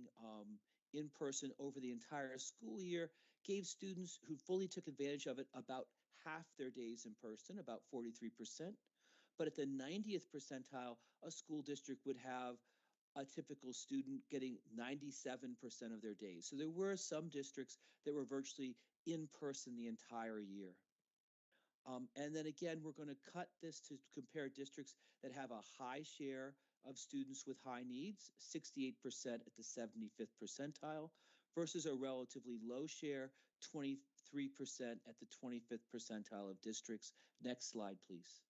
in-person over the entire school year gave students who fully took advantage of it about half their days in person, about 43%. But at the 90th percentile, a school district would have a typical student getting 97% of their days. So there were some districts that were virtually in person the entire year. And then again, we're going to cut this to compare districts that have a high share of students with high needs, 68% at the 75th percentile, versus a relatively low share, 23% at the 25th percentile of districts. Next slide, please.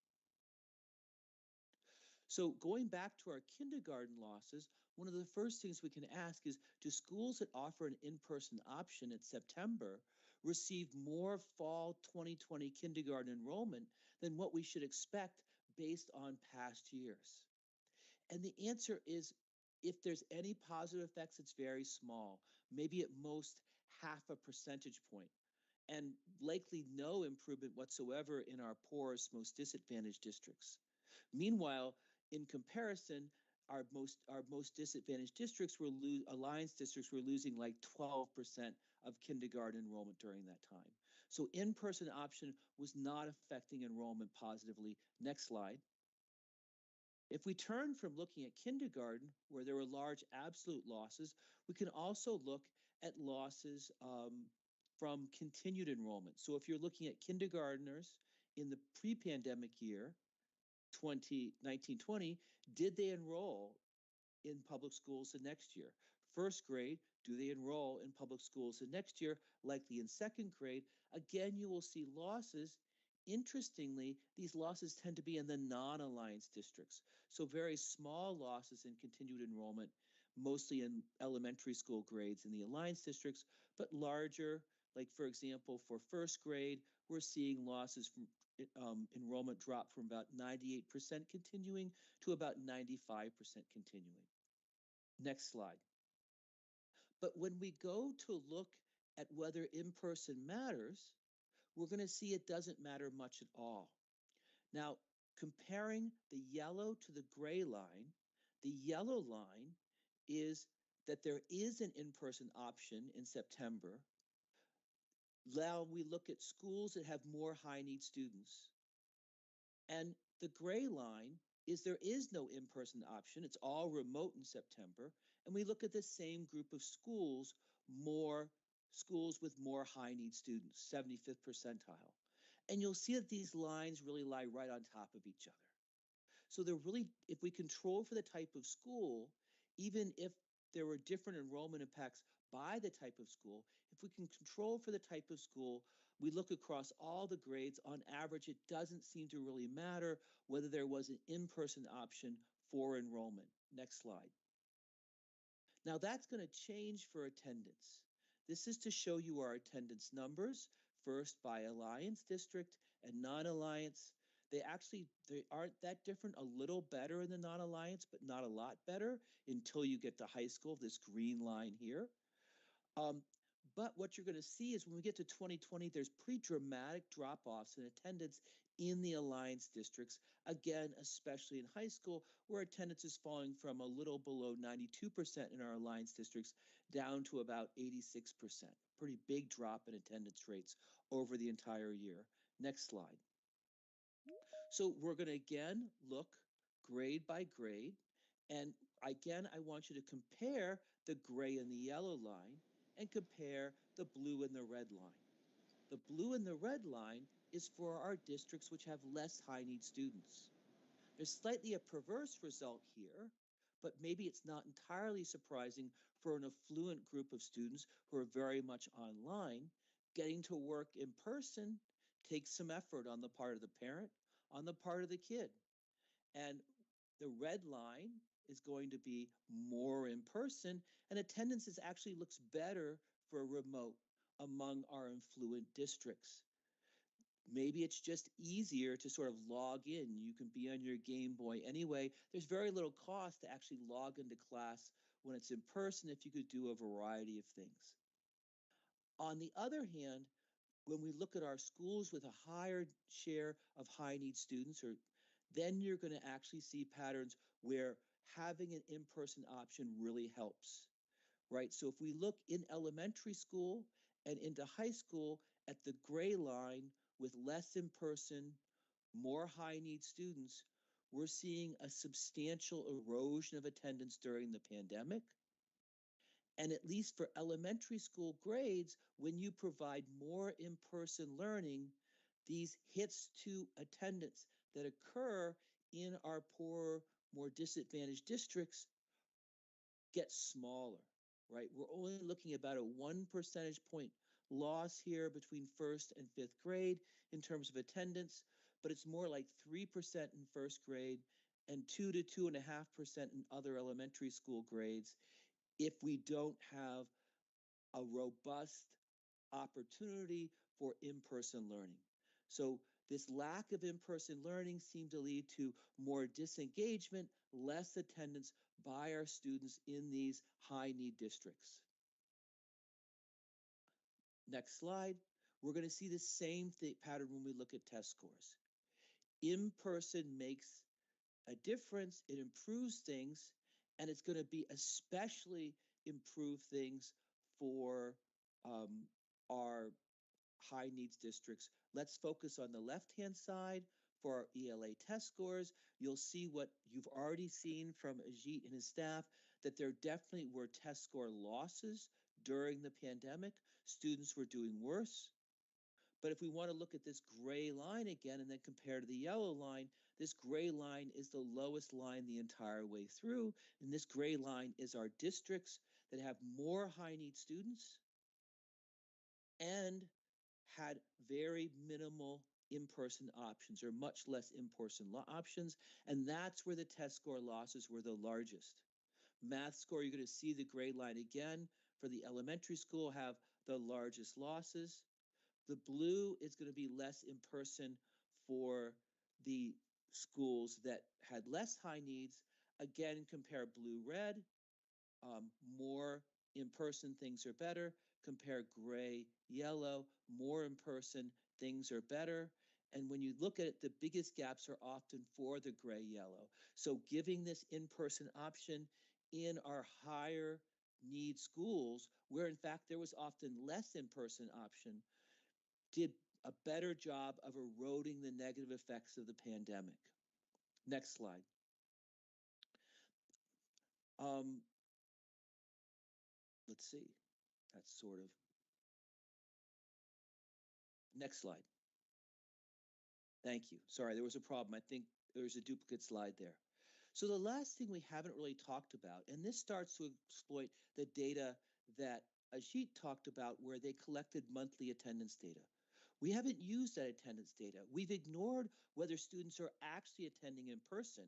So going back to our kindergarten losses, one of the first things we can ask is, do schools that offer an in-person option at September receive more fall 2020 kindergarten enrollment than what we should expect based on past years? And the answer is, if there's any positive effects, it's very small, maybe at most half a percentage point, and likely no improvement whatsoever in our poorest, most disadvantaged districts. Meanwhile, in comparison, our most disadvantaged districts were alliance districts were losing like 12% of kindergarten enrollment during that time. So in-person option was not affecting enrollment positively. Next slide. If we turn from looking at kindergarten, where there were large absolute losses, we can also look at losses from continued enrollment. So if you're looking at kindergartners in the pre-pandemic year, 2019-20, did they enroll in public schools the next year? First grade, do they enroll in public schools the next year? Likely in second grade. Again, you will see losses. Interestingly, these losses tend to be in the non-alliance districts. So very small losses in continued enrollment, mostly in elementary school grades in the alliance districts, but larger, like for example, for first grade, we're seeing losses from enrollment drop from about 98% continuing to about 95% continuing. Next slide. But when we go to look at whether in-person matters, we're going to see it doesn't matter much at all. Now, comparing the yellow to the gray line, the yellow line is that there is an in-person option in September. Now we look at schools that have more high-need students. And the gray line is there is no in-person option. It's all remote in September. And we look at the same group of schools, more schools with more high-need students, 75th percentile. And you'll see that these lines really lie right on top of each other. So they're really, if we control for the type of school, even if there were different enrollment impacts by the type of school, if we can control for the type of school, we look across all the grades, on average, it doesn't seem to really matter whether there was an in-person option for enrollment. Next slide. Now that's going to change for attendance. This is to show you our attendance numbers, first by alliance district and non-alliance. They aren't that different, a little better in the non-alliance, but not a lot better until you get to high school, this green line here. But what you're going to see is when we get to 2020, there's pretty dramatic drop-offs in attendance in the Alliance districts, again, especially in high school, where attendance is falling from a little below 92% in our Alliance districts down to about 86%. Pretty big drop in attendance rates over the entire year. Next slide. So we're going to again look grade by grade. And again, I want you to compare the gray and the yellow line and compare the blue and the red line. The blue and the red line is for our districts which have less high need students. There's slightly a perverse result here, but maybe it's not entirely surprising for an affluent group of students who are very much online. Getting to work in person takes some effort on the part of the parent, on the part of the kid. And the red line is going to be more in person, and attendance actually looks better for remote among our affluent districts. Maybe it's just easier to sort of log in. You can be on your Game Boy anyway. There's very little cost to actually log into class when it's in person if you could do a variety of things. On the other hand, when we look at our schools with a higher share of high need students, then you're going to actually see patterns where having an in-person option really helps, right? So if we look in elementary school and into high school at the gray line with less in-person, more high need students, we're seeing a substantial erosion of attendance during the pandemic. And at least for elementary school grades, when you provide more in-person learning, these hits to attendance that occur in our poorer, more disadvantaged districts get smaller, right? We're only looking at about a 1 percentage point loss here between first and fifth grade in terms of attendance, but it's more like 3% in first grade and 2 to 2.5% in other elementary school grades if we don't have a robust opportunity for in-person learning. So this lack of in-person learning seemed to lead to more disengagement, less attendance by our students in these high need districts. Next slide. We're going to see the same pattern when we look at test scores. In-person makes a difference. It improves things, and it's going to be especially improve things for our high needs districts. Let's focus on the left-hand side for our ELA test scores. You'll see what you've already seen from Ajit and his staff, that there definitely were test score losses during the pandemic. Students were doing worse. But if we want to look at this gray line again and then compare to the yellow line, this gray line is the lowest line the entire way through. And this gray line is our districts that have more high need students and had very minimal in-person options or much less in-person options. And that's where the test score losses were the largest. Math score, you're going to see the gray line again for the elementary school have the largest losses. The blue is going to be less in person for the schools that had less high needs. Again, compare blue-red, more in-person, things are better. Compare gray-yellow, more in-person, things are better. And when you look at it, the biggest gaps are often for the gray-yellow. So giving this in-person option in our higher need schools, where in fact there was often less in-person option, did a better job of eroding the negative effects of the pandemic. Next slide. Let's see. That's sort of. Next slide. Thank you. Sorry, there was a problem. I think there's a duplicate slide there. So the last thing we haven't really talked about, and this starts to exploit the data that Ajit talked about where they collected monthly attendance data. We haven't used that attendance data. We've ignored whether students are actually attending in person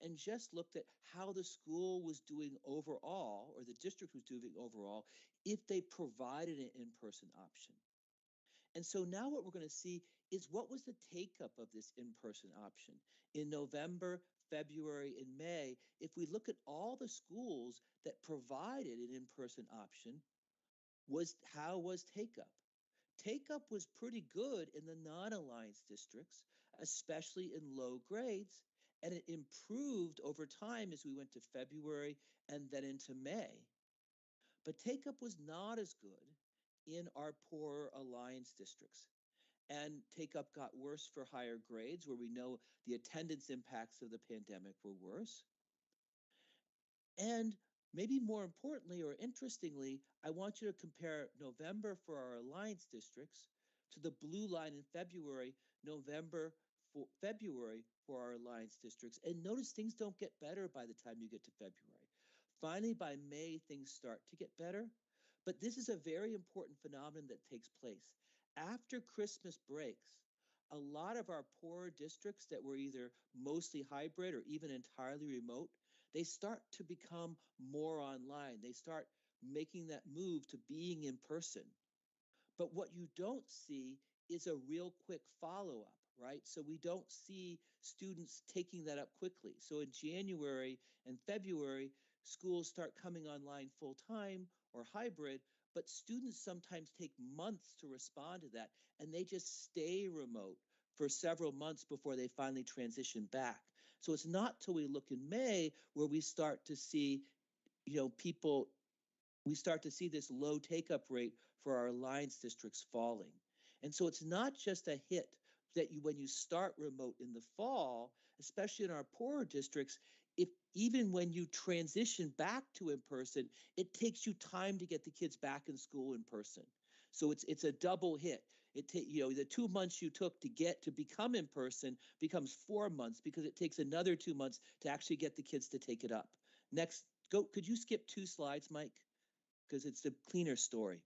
and just looked at how the school was doing overall, or the district was doing overall, if they provided an in-person option. And so now what we're going to see is what was the take-up of this in-person option in November, February, and May. If we look at all the schools that provided an in-person option, how was take-up? Take-up was pretty good in the non-alliance districts, especially in low grades, and it improved over time as we went to February and then into May. But take-up was not as good in our poorer alliance districts. And take-up got worse for higher grades, where we know the attendance impacts of the pandemic were worse. And maybe more importantly or interestingly, I want you to compare November for our alliance districts to the blue line in February, February for our alliance districts. And notice things don't get better by the time you get to February. Finally, by May, things start to get better. But this is a very important phenomenon that takes place. After Christmas breaks, a lot of our poorer districts that were either mostly hybrid or even entirely remote, they start to become more online. They start making that move to being in person. But what you don't see is a real quick follow-up, right? So we don't see students taking that up quickly. So in January and February, schools start coming online full-time or hybrid, but students sometimes take months to respond to that, and they just stay remote for several months before they finally transition back. So it's not till we look in May where we start to see, we start to see this low take-up rate for our alliance districts falling. And so it's not just a hit that when you start remote in the fall, especially in our poorer districts, if even when you transition back to in-person, it takes you time to get the kids back in school in person. So it's a double hit. The 2 months you took to become in person becomes 4 months because it takes another 2 months to actually get the kids to take it up. Next, could you skip 2 slides, Mike? Because it's the cleaner story.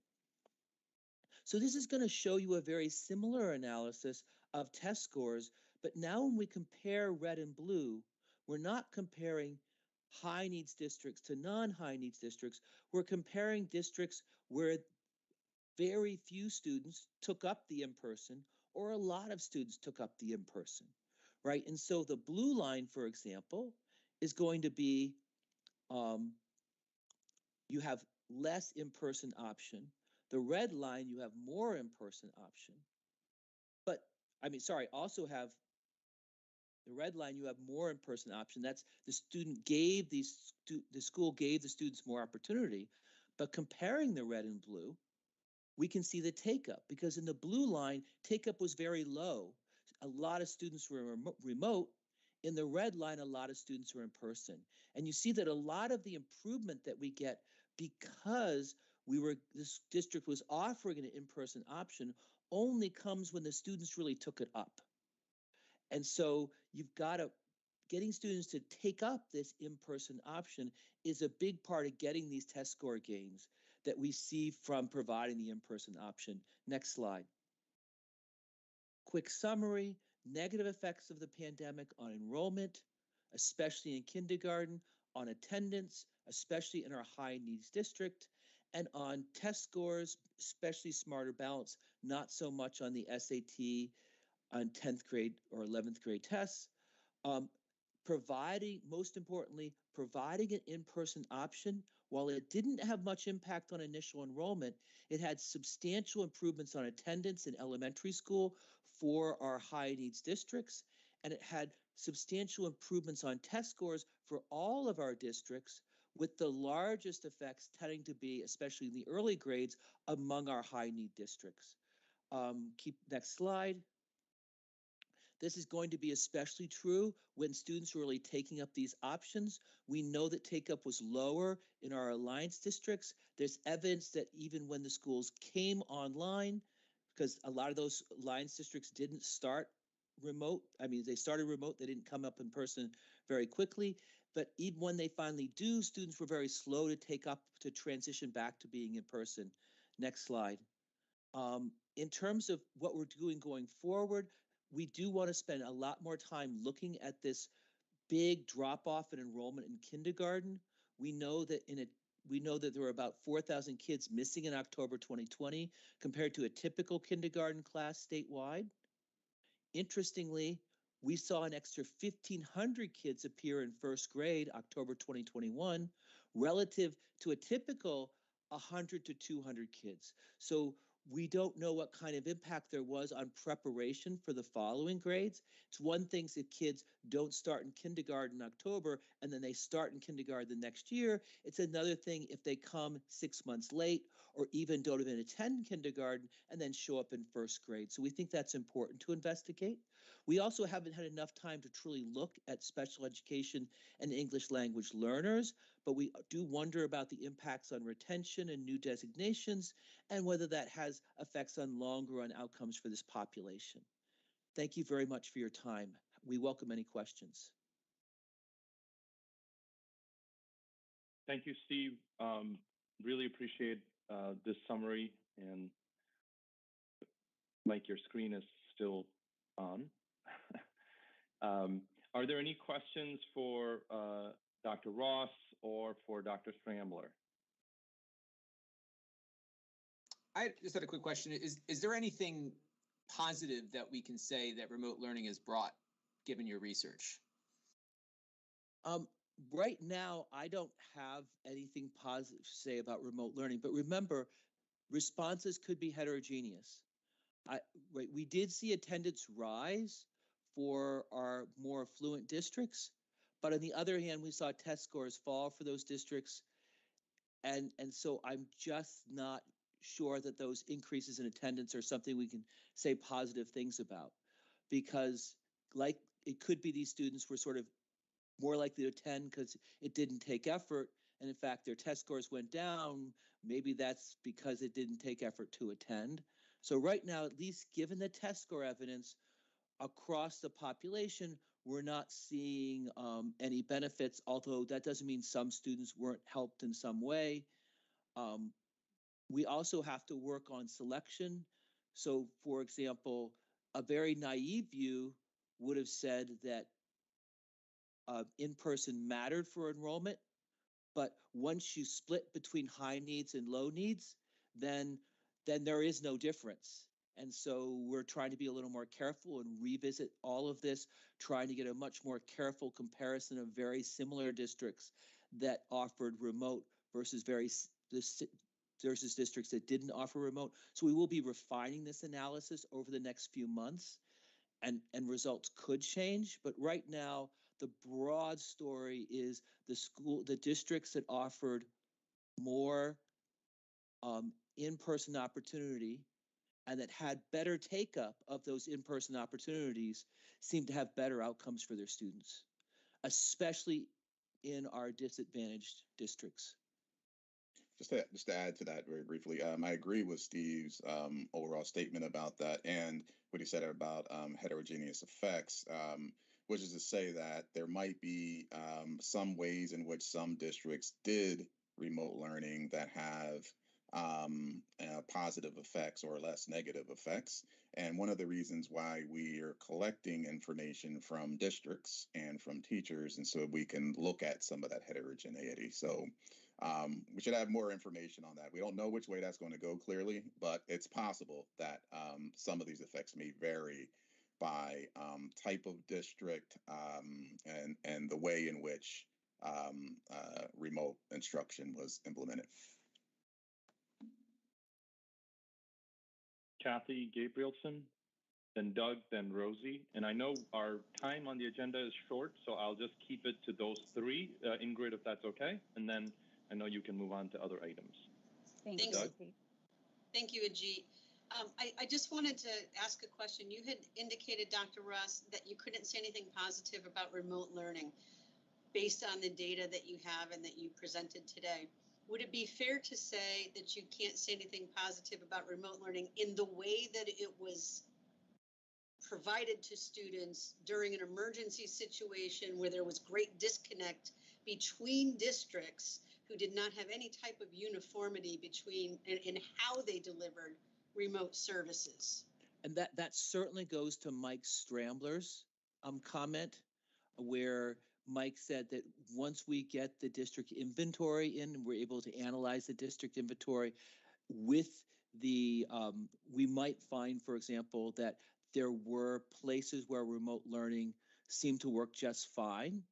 So this is going to show you a very similar analysis of test scores, but now when we compare red and blue, we're not comparing high needs districts to non-high needs districts. We're comparing districts where very few students took up the in-person or a lot of students took up the in-person, right? And so the blue line, for example, is going to be you have less in-person option. The red line, you have more in-person option. But, also have the red line, you have more in-person option. That's the school gave the students more opportunity. But comparing the red and blue, we can see the take-up, because in the blue line, take-up was very low. A lot of students were remote. In the red line, a lot of students were in person. And you see that a lot of the improvement that we get because this district was offering an in-person option only comes when the students really took it up. And so getting students to take up this in-person option is a big part of getting these test score gains that we see from providing the in-person option. Next slide. Quick summary: negative effects of the pandemic on enrollment, especially in kindergarten, on attendance, especially in our high needs district, and on test scores, especially Smarter Balance, not so much on the SAT on 10th grade or 11th grade tests. Most importantly, providing an in-person option, while it didn't have much impact on initial enrollment, it had substantial improvements on attendance in elementary school for our high needs districts, and it had substantial improvements on test scores for all of our districts, with the largest effects tending to be, especially in the early grades, among our high need districts. Next slide. This is going to be especially true when students are really taking up these options. We know that take-up was lower in our alliance districts. There's evidence that even when the schools came online, because a lot of those alliance districts didn't start remote. They started remote, they didn't come up in person very quickly. But even when they finally do, students were very slow to transition back to being in person. Next slide. In terms of what we're doing going forward, we do want to spend a lot more time looking at this big drop-off in enrollment in kindergarten. We know that there were about 4,000 kids missing in October 2020 compared to a typical kindergarten class statewide. Interestingly, we saw an extra 1,500 kids appear in first grade October 2021 relative to a typical 100 to 200 kids. So we don't know what kind of impact there was on preparation for the following grades. It's one thing if kids don't start in kindergarten in October and then they start in kindergarten the next year. It's another thing if they come 6 months late or even don't even attend kindergarten and then show up in first grade. So we think that's important to investigate. We also haven't had enough time to truly look at special education and English language learners, but we do wonder about the impacts on retention and new designations and whether that has effects on longer run outcomes for this population. Thank you very much for your time. We welcome any questions. Thank you, Steve. Really appreciate this summary, and Mike, your screen is still on. Are there any questions for Dr. Ross or for Dr. Scrambler? I just had a quick question. Is there anything positive that we can say that remote learning has brought, given your research? Right now, I don't have anything positive to say about remote learning, but remember, responses could be heterogeneous. Right, we did see attendance rise for our more affluent districts, but on the other hand, we saw test scores fall for those districts. And so I'm just not sure that those increases in attendance are something we can say positive things about, because like it could be these students were sort of more likely to attend because it didn't take effort. And in fact, their test scores went down. Maybe that's because it didn't take effort to attend. So right now, at least given the test score evidence across the population, we're not seeing any benefits, although that doesn't mean some students weren't helped in some way. We also have to work on selection. So for example, a very naive view would have said that in-person mattered for enrollment, but once you split between high needs and low needs, then there is no difference. And so we're trying to be a little more careful and revisit all of this, trying to get a much more careful comparison of very similar districts that offered remote versus versus districts that didn't offer remote. So we will be refining this analysis over the next few months, and results could change. But right now, the broad story is the districts that offered more in-person opportunity and that had better take-up of those in-person opportunities seem to have better outcomes for their students, especially in our disadvantaged districts. Just to add to that very briefly, I agree with Steve's overall statement about that and what he said about heterogeneous effects, which is to say that there might be some ways in which some districts did remote learning that have positive effects or less negative effects. And one of the reasons why we are collecting information from districts and from teachers, and so we can look at some of that heterogeneity. So we should have more information on that. We don't know which way that's going to go clearly, but it's possible that some of these effects may vary by type of district and the way in which remote instruction was implemented. Kathy Gabrielson, then Doug, then Rosie. And I know our time on the agenda is short, so I'll just keep it to those three. Ingrid, if that's okay. And then I know you can move on to other items. Thank you. Thank you, Ajit. I just wanted to ask a question. You had indicated, Dr. Ross, that you couldn't say anything positive about remote learning based on the data that you have and that you presented today. Would it be fair to say that you can't say anything positive about remote learning in the way that it was provided to students during an emergency situation where there was great disconnect between districts who did not have any type of uniformity between in how they delivered remote services? And that certainly goes to Mike Strambler's comment, where Mike said that once we get the district inventory in, we're able to analyze the district inventory with the, we might find, for example, that there were places where remote learning seemed to work just fine.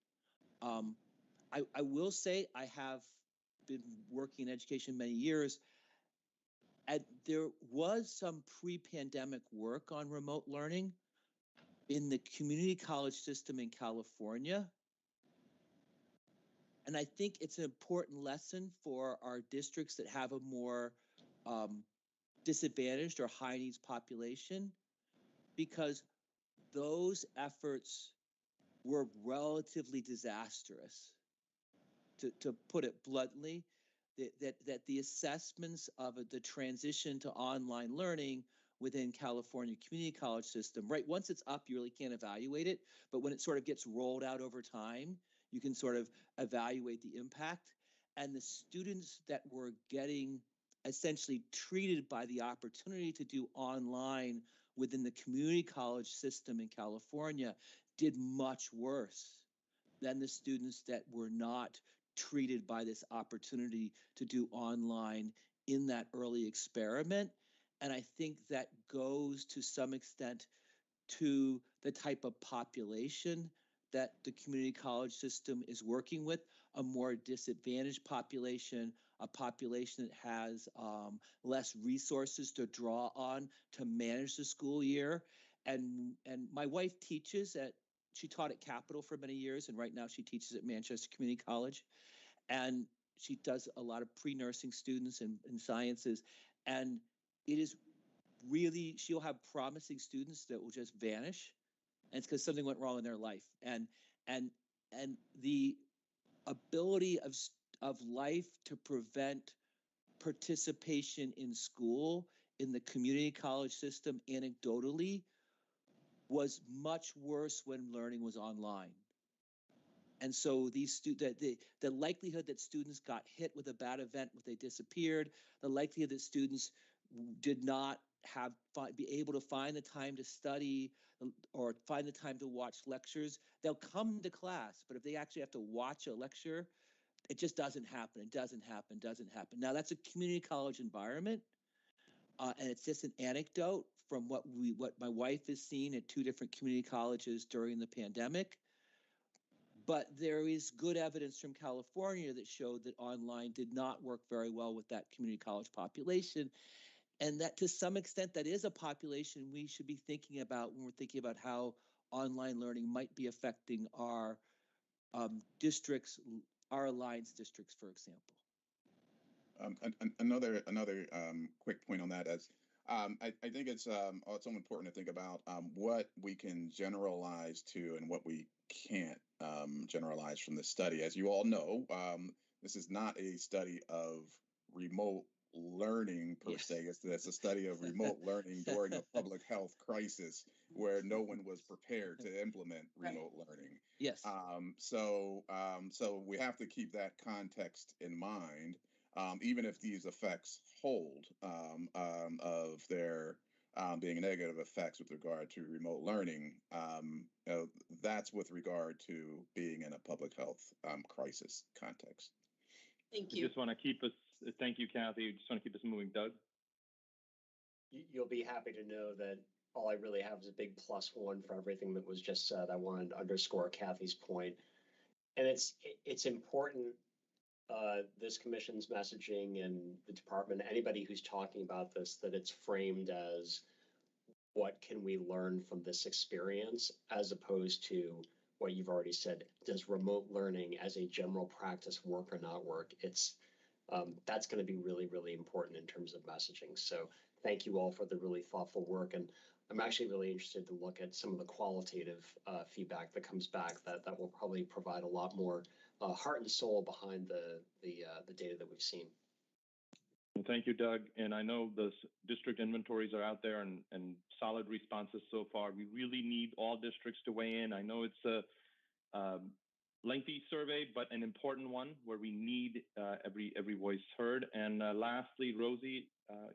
I will say I have been working in education many years, and there was some pre-pandemic work on remote learning in the community college system in California. And I think it's an important lesson for our districts that have a more disadvantaged or high needs population, because those efforts were relatively disastrous, to put it bluntly. That the assessments of the transition to online learning within California community college system, right? Once it's up, you really can't evaluate it. But when it sort of gets rolled out over time, you can sort of evaluate the impact. And the students that were getting essentially treated by the opportunity to do online within the community college system in California did much worse than the students that were not treated by this opportunity to do online in that early experiment. And I think that goes to some extent to the type of population that the community college system is working with, a more disadvantaged population, a population that has less resources to draw on to manage the school year. And my wife she taught at Capital for many years, and right now she teaches at Manchester Community College. And she does a lot of pre-nursing students in sciences. And it is really, she'll have promising students that will just vanish. And it's because something went wrong in their life. And the ability of life to prevent participation in school in the community college system anecdotally was much worse when learning was online. And so the likelihood that students got hit with a bad event when they disappeared, the likelihood that students did not be able to find the time to study or find the time to watch lectures, they'll come to class, but if they actually have to watch a lecture, it just doesn't happen. It doesn't happen. Now that's a community college environment, and it's just an anecdote from what my wife has seen at 2 different community colleges during the pandemic. But there is good evidence from California that showed that online did not work very well with that community college population. And that to some extent, that is a population we should be thinking about when we're thinking about how online learning might be affecting our districts, our alliance districts, for example. Another quick point on that is I think it's also important to think about what we can generalize to and what we can't generalize from this study. As you all know, this is not a study of remote learning per se. It's a study of remote learning during a public health crisis where no one was prepared to implement remote learning. Yes. So we have to keep that context in mind. Even if these effects hold of their being negative effects with regard to remote learning, that's with regard to being in a public health crisis context. Thank you. I just want to keep us, thank you, Kathy. Just want to keep us moving. Doug? You'll be happy to know that all I really have is a big +1 for everything that was just said. I wanted to underscore Kathy's point. And it's important, this commission's messaging and the department, anybody who's talking about this, that it's framed as what can we learn from this experience, as opposed to what you've already said, does remote learning as a general practice work or not work? It's that's going to be really, really important in terms of messaging. So thank you all for the really thoughtful work. And I'm actually really interested to look at some of the qualitative feedback that comes back that will probably provide a lot more heart and soul behind the data that we've seen. Well, thank you, Doug. And I know the district inventories are out there and solid responses so far. We really need all districts to weigh in. I know it's a lengthy survey, but an important one where we need every voice heard. And lastly, Rosie,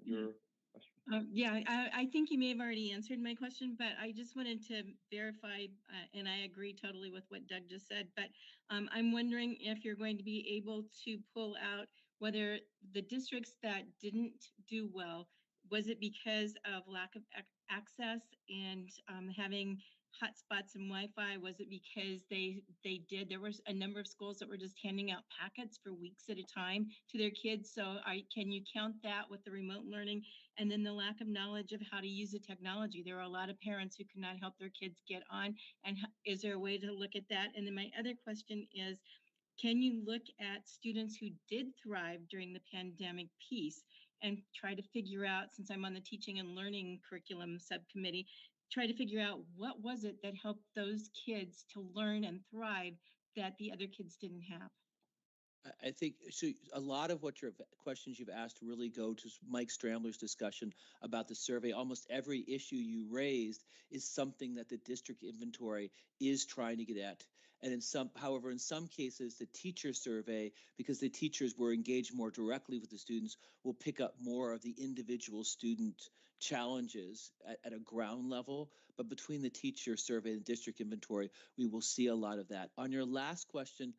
your question. Yeah, I think you may have already answered my question, but I just wanted to verify, and I agree totally with what Doug just said, but I'm wondering if you're going to be able to pull out whether the districts that didn't do well, was it because of lack of access and having hotspots and Wi-Fi? Was it because there was a number of schools that were just handing out packets for weeks at a time to their kids? So can you count that with the remote learning? And then the lack of knowledge of how to use the technology. There are a lot of parents who could not help their kids get on. And is there a way to look at that? And then my other question is, can you look at students who did thrive during the pandemic piece and try to figure out, since I'm on the teaching and learning curriculum subcommittee, try to figure out what was it that helped those kids to learn and thrive that the other kids didn't have? I think so. A lot of what your questions you've asked really go to Mike Stramler's discussion about the survey. Almost every issue you raised is something that the district inventory is trying to get at. And however, in some cases, the teacher survey, because the teachers were engaged more directly with the students, will pick up more of the individual student challenges at a ground level. But between the teacher survey and district inventory, we will see a lot of that. On your last question,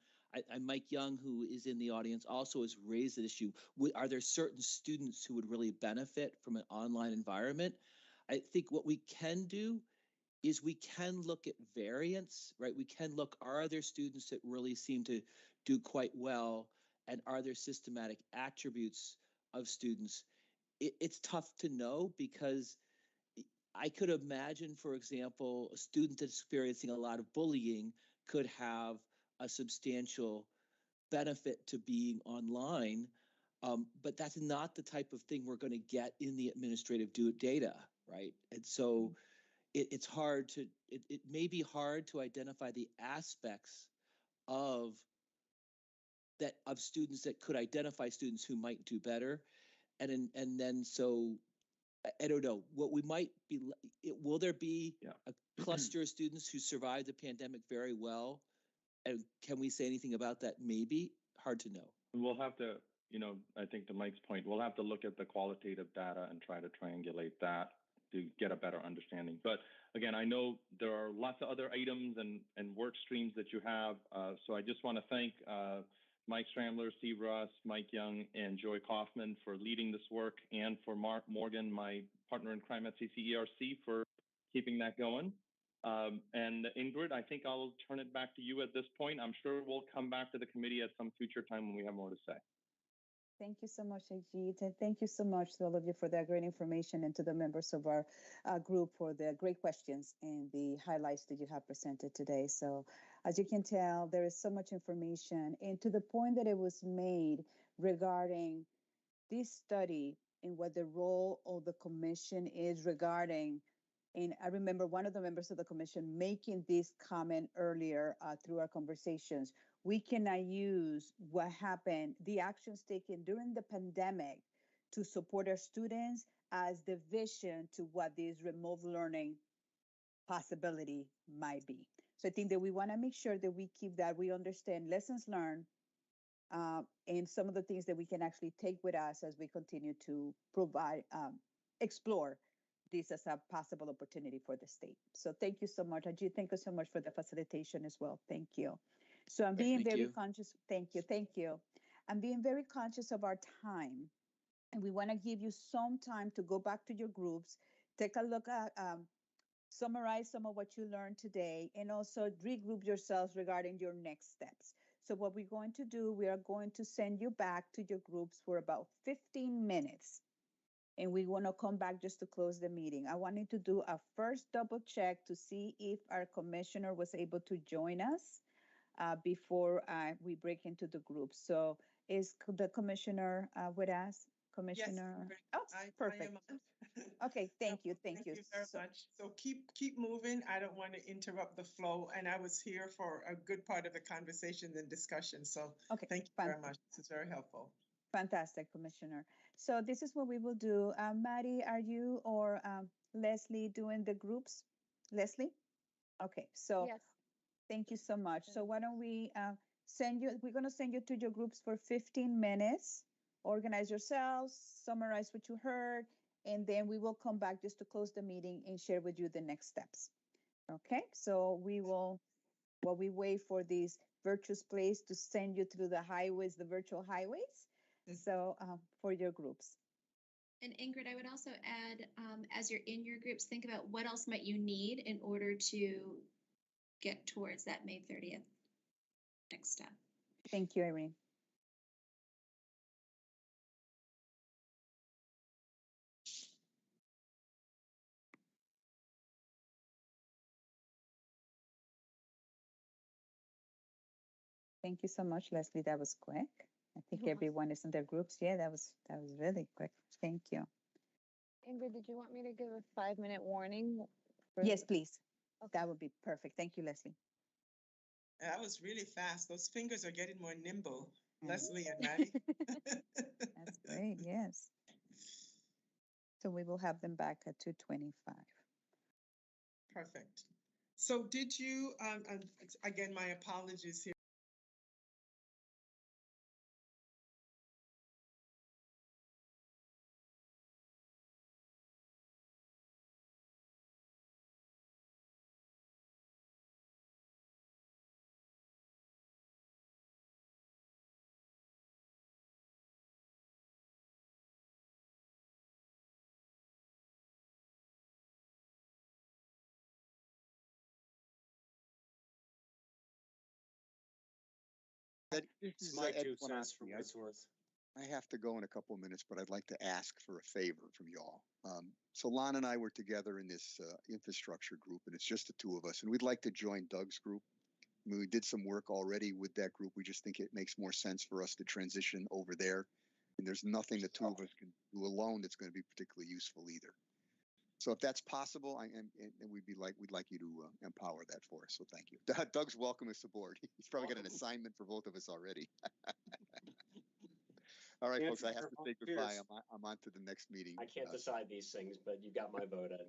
Mike Young, who is in the audience, also has raised the issue. Are there certain students who would really benefit from an online environment? I think what we can do is we can look at variance, right? We can look, are there students that really seem to do quite well? And are there systematic attributes of students? It's tough to know because I could imagine, for example, a student that's experiencing a lot of bullying could have a substantial benefit to being online, but that's not the type of thing we're going to get in the administrative data, right? And so it's hard to, it may be hard to identify the aspects of that of students that could identify students who might do better, and then so I don't know what we might be. Will there be a cluster of students who survived the pandemic very well? And can we say anything about that? Maybe. Hard to know. We'll have to, I think to Mike's point, we'll have to look at the qualitative data and try to triangulate that to get a better understanding. But again, I know there are lots of other items and work streams that you have. So I just want to thank Mike Stramler, Steve Russ, Mike Young, and Joy Kaufman for leading this work, and for Mark Morgan, my partner in crime at CCERC, for keeping that going. And Ingrid, I think I'll turn it back to you at this point. I'm sure we'll come back to the committee at some future time when we have more to say. Thank you so much, Ajit, and thank you so much to all of you for that great information, and to the members of our group for the great questions and the highlights that you have presented today. So as you can tell, there is so much information, and to the point that it was made regarding this study and what the role of the commission is regarding. And I remember one of the members of the commission making this comment earlier through our conversations. We cannot use what happened, the actions taken during the pandemic, to support our students as the vision to what this remote learning possibility might be. So I think that we want to make sure that we keep that, we understand lessons learned, and some of the things that we can actually take with us as we continue to provide, explore this as a possible opportunity for the state. So thank you so much. Ajit, thank you so much for the facilitation as well. Thank you. So I'm being very conscious. Thank you. I'm being very conscious of our time. And we want to give you some time to go back to your groups, take a look at, summarize some of what you learned today, and also regroup yourselves regarding your next steps. So what we're going to do, we are going to send you back to your groups for about 15 minutes. And we want to come back just to close the meeting. I wanted to do a first double check to see if our commissioner was able to join us before we break into the group. So is the commissioner with us? Commissioner? Yes, oh, perfect. Okay, thank you. Thank you very much. So keep moving. I don't want to interrupt the flow, and I was here for a good part of the conversation and discussion. So thank you very much. This is very helpful. Fantastic, Commissioner. So this is what we will do. Maddie, are you or Leslie doing the groups? Leslie? Okay, so yes. Thank you so much. So why don't we send you, we're going to send you to your groups for 15 minutes. Organize yourselves, summarize what you heard, and then we will come back just to close the meeting and share with you the next steps. Okay, so we will, while we wait for this virtuous place to send you through the highways, the virtual highways, so for your groups. And Ingrid, I would also add, as you're in your groups, think about what else might you need in order to get towards that May 30th next step. Thank you, Irene. Thank you so much, Leslie. That was quick. I think everyone is in their groups. Yeah, that was really quick. Thank you. Ingrid, did you want me to give a 5-minute warning? Yes, please. Okay. That would be perfect. Thank you, Leslie. That was really fast. Those fingers are getting more nimble, Leslie and Maddie. That's great. Yes. So we will have them back at 2:25. Perfect. So did you, again, my apologies here. This is my Ed 2 cents for Flanowski. what it's worth. I have to go in a couple of minutes, but I'd like to ask for a favor from y'all. So Lon and I were together in this infrastructure group, and it's just the two of us, and we'd like to join Doug's group. I mean, we did some work already with that group. We just think it makes more sense for us to transition over there. And there's nothing the two of us can do alone that's going to be particularly useful either. So if that's possible, we'd like you to empower that for us. So thank you. Doug's welcome us aboard. He's probably got an assignment for both of us already. All right, folks, I have to say goodbye. I'm on to the next meeting. I can't decide these things, but you got my vote, Ed.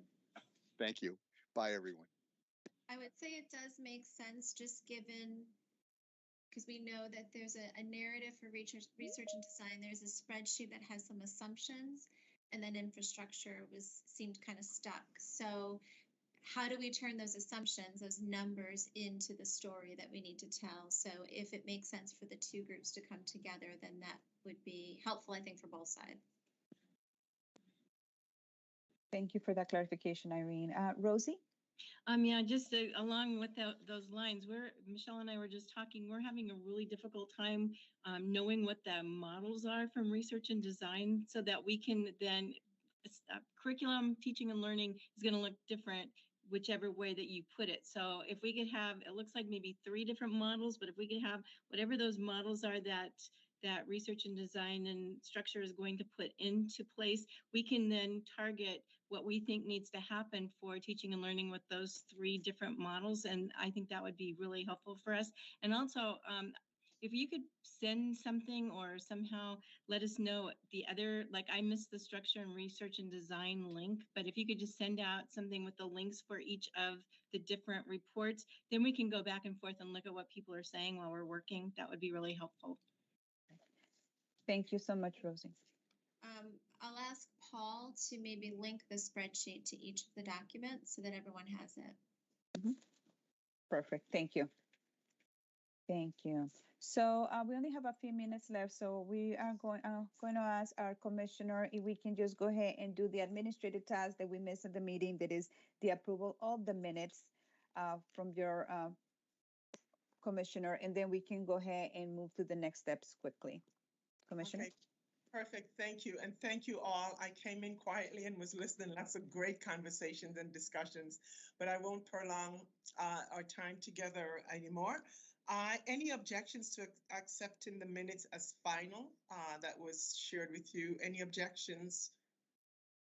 Thank you. Bye, everyone. I would say it does make sense just given, because we know that there's a narrative for research and design. There's a spreadsheet that has some assumptions, and then infrastructure seemed kind of stuck. So how do we turn those assumptions, those numbers, into the story that we need to tell? So if it makes sense for the two groups to come together, then that would be helpful, I think, for both sides. Thank you for that clarification, Irene. Rosie? Yeah, just along with those lines, Michelle and I were just talking, we're having a really difficult time knowing what the models are from research and design so that we can then, curriculum, teaching and learning is going to look different whichever way that you put it. So if we could have, it looks like maybe 3 different models, but if we could have whatever those models are that research and design and structure is going to put into place, we can then target what we think needs to happen for teaching and learning with those 3 different models. And I think that would be really helpful for us. And also, if you could send something or somehow let us know the other, like I missed the structure and research and design link, but if you could just send out something with the links for each of the different reports, then we can go back and forth and look at what people are saying while we're working. That would be really helpful. Thank you so much, Rosie. I'll ask Paul to maybe link the spreadsheet to each of the documents so that everyone has it. Mm-hmm. Perfect. Thank you. Thank you. So we only have a few minutes left, so we are going to ask our commissioner if we can just go ahead and do the administrative task that we missed at the meeting, that is the approval of the minutes from your commissioner, and then we can go ahead and move to the next steps quickly. Commissioner? Okay, perfect. Thank you. And thank you all. I came in quietly and was listening. Lots of great conversations and discussions, but I won't prolong our time together anymore. Any objections to accepting the minutes as final that was shared with you? Any objections?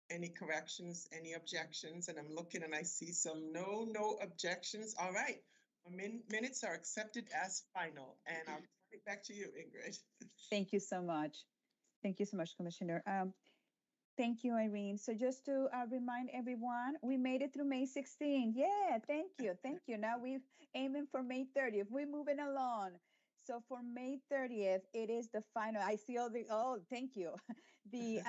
Any corrections? Any objections? And I'm looking and I see some no objections. All right. Minutes are accepted as final. And I'll turn it back to you, Ingrid. Thank you so much. Thank you so much, Commissioner. Thank you, Irene. So just to remind everyone, we made it through May 16th. Yeah, thank you. Thank you. Now we're aiming for May 30th. We're moving along. So for May 30th, it is the final. I see all the, thank you. The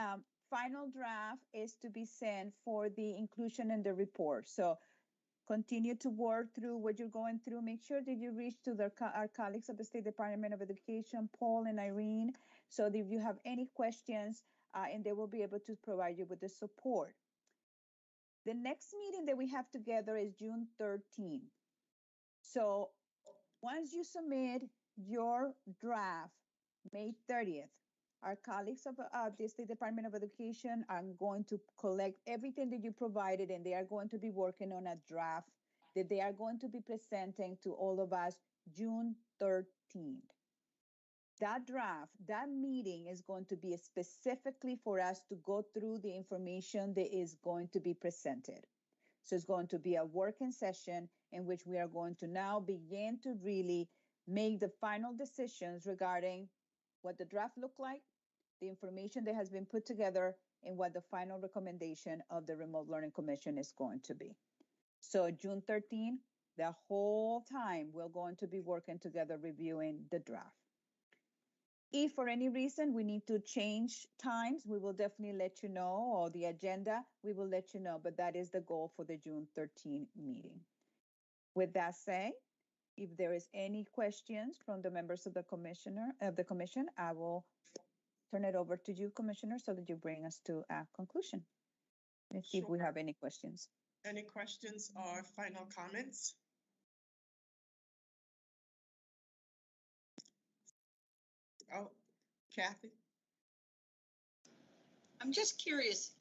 final draft is to be sent for the inclusion in the report. So continue to work through what you're going through. Make sure that you reach to our colleagues of the State Department of Education, Paul and Irene. So that if you have any questions, and they will be able to provide you with the support. The next meeting that we have together is June 13th. So once you submit your draft, May 30th, our colleagues of the State Department of Education are going to collect everything that you provided, and they are going to be working on a draft that they are going to be presenting to all of us June 13th. That draft, that meeting is going to be specifically for us to go through the information that is going to be presented. So it's going to be a working session in which we are going to now begin to really make the final decisions regarding what the draft looked like, the information that has been put together, and what the final recommendation of the Remote Learning Commission is going to be. So June 13th, the whole time we're going to be working together reviewing the draft. If for any reason we need to change times, we will definitely let you know, or the agenda, we will let you know, but that is the goal for the June 13 meeting. With that said, if there is any questions from the members of the commission, I will turn it over to you, Commissioner, so that you bring us to a conclusion. Let's see if we have any questions. Any questions or final comments? Oh, Kathy? I'm just curious,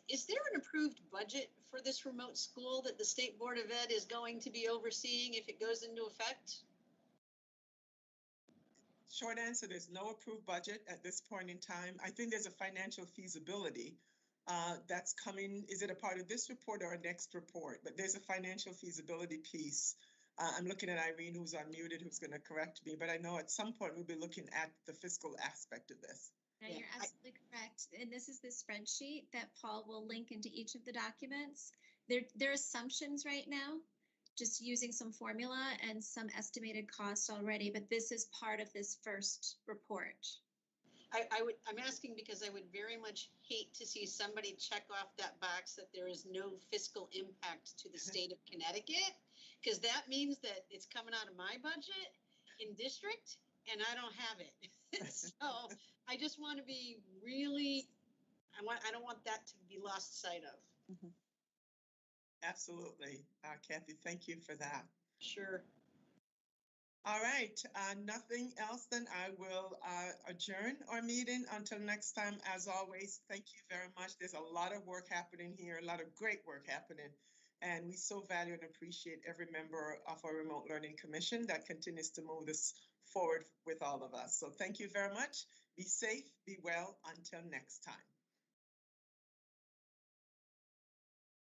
is there an approved budget for this remote school that the State Board of Ed is going to be overseeing if it goes into effect? Short answer, there's no approved budget at this point in time. I think there's a financial feasibility that's coming. Is it a part of this report or a next report? But there's a financial feasibility piece. I'm looking at Irene, who's unmuted, who's going to correct me. But I know at some point we'll be looking at the fiscal aspect of this. Yeah, you're absolutely correct. And this is the spreadsheet that Paul will link into each of the documents. They're assumptions right now, just using some formula and some estimated cost already, but this is part of this first report. I'm asking because I would very much hate to see somebody check off that box that there is no fiscal impact to the state of Connecticut, because that means that it's coming out of my budget in district and I don't have it. So I just want to be really, I don't want that to be lost sight of. Mm-hmm. Absolutely. Kathy, thank you for that. Sure. All right, nothing else, then I will adjourn our meeting until next time. As always, thank you very much. There's a lot of work happening here, a lot of great work happening, and we so value and appreciate every member of our Remote Learning Commission that continues to move this forward with all of us. So thank you very much. Be safe, be well, until next time.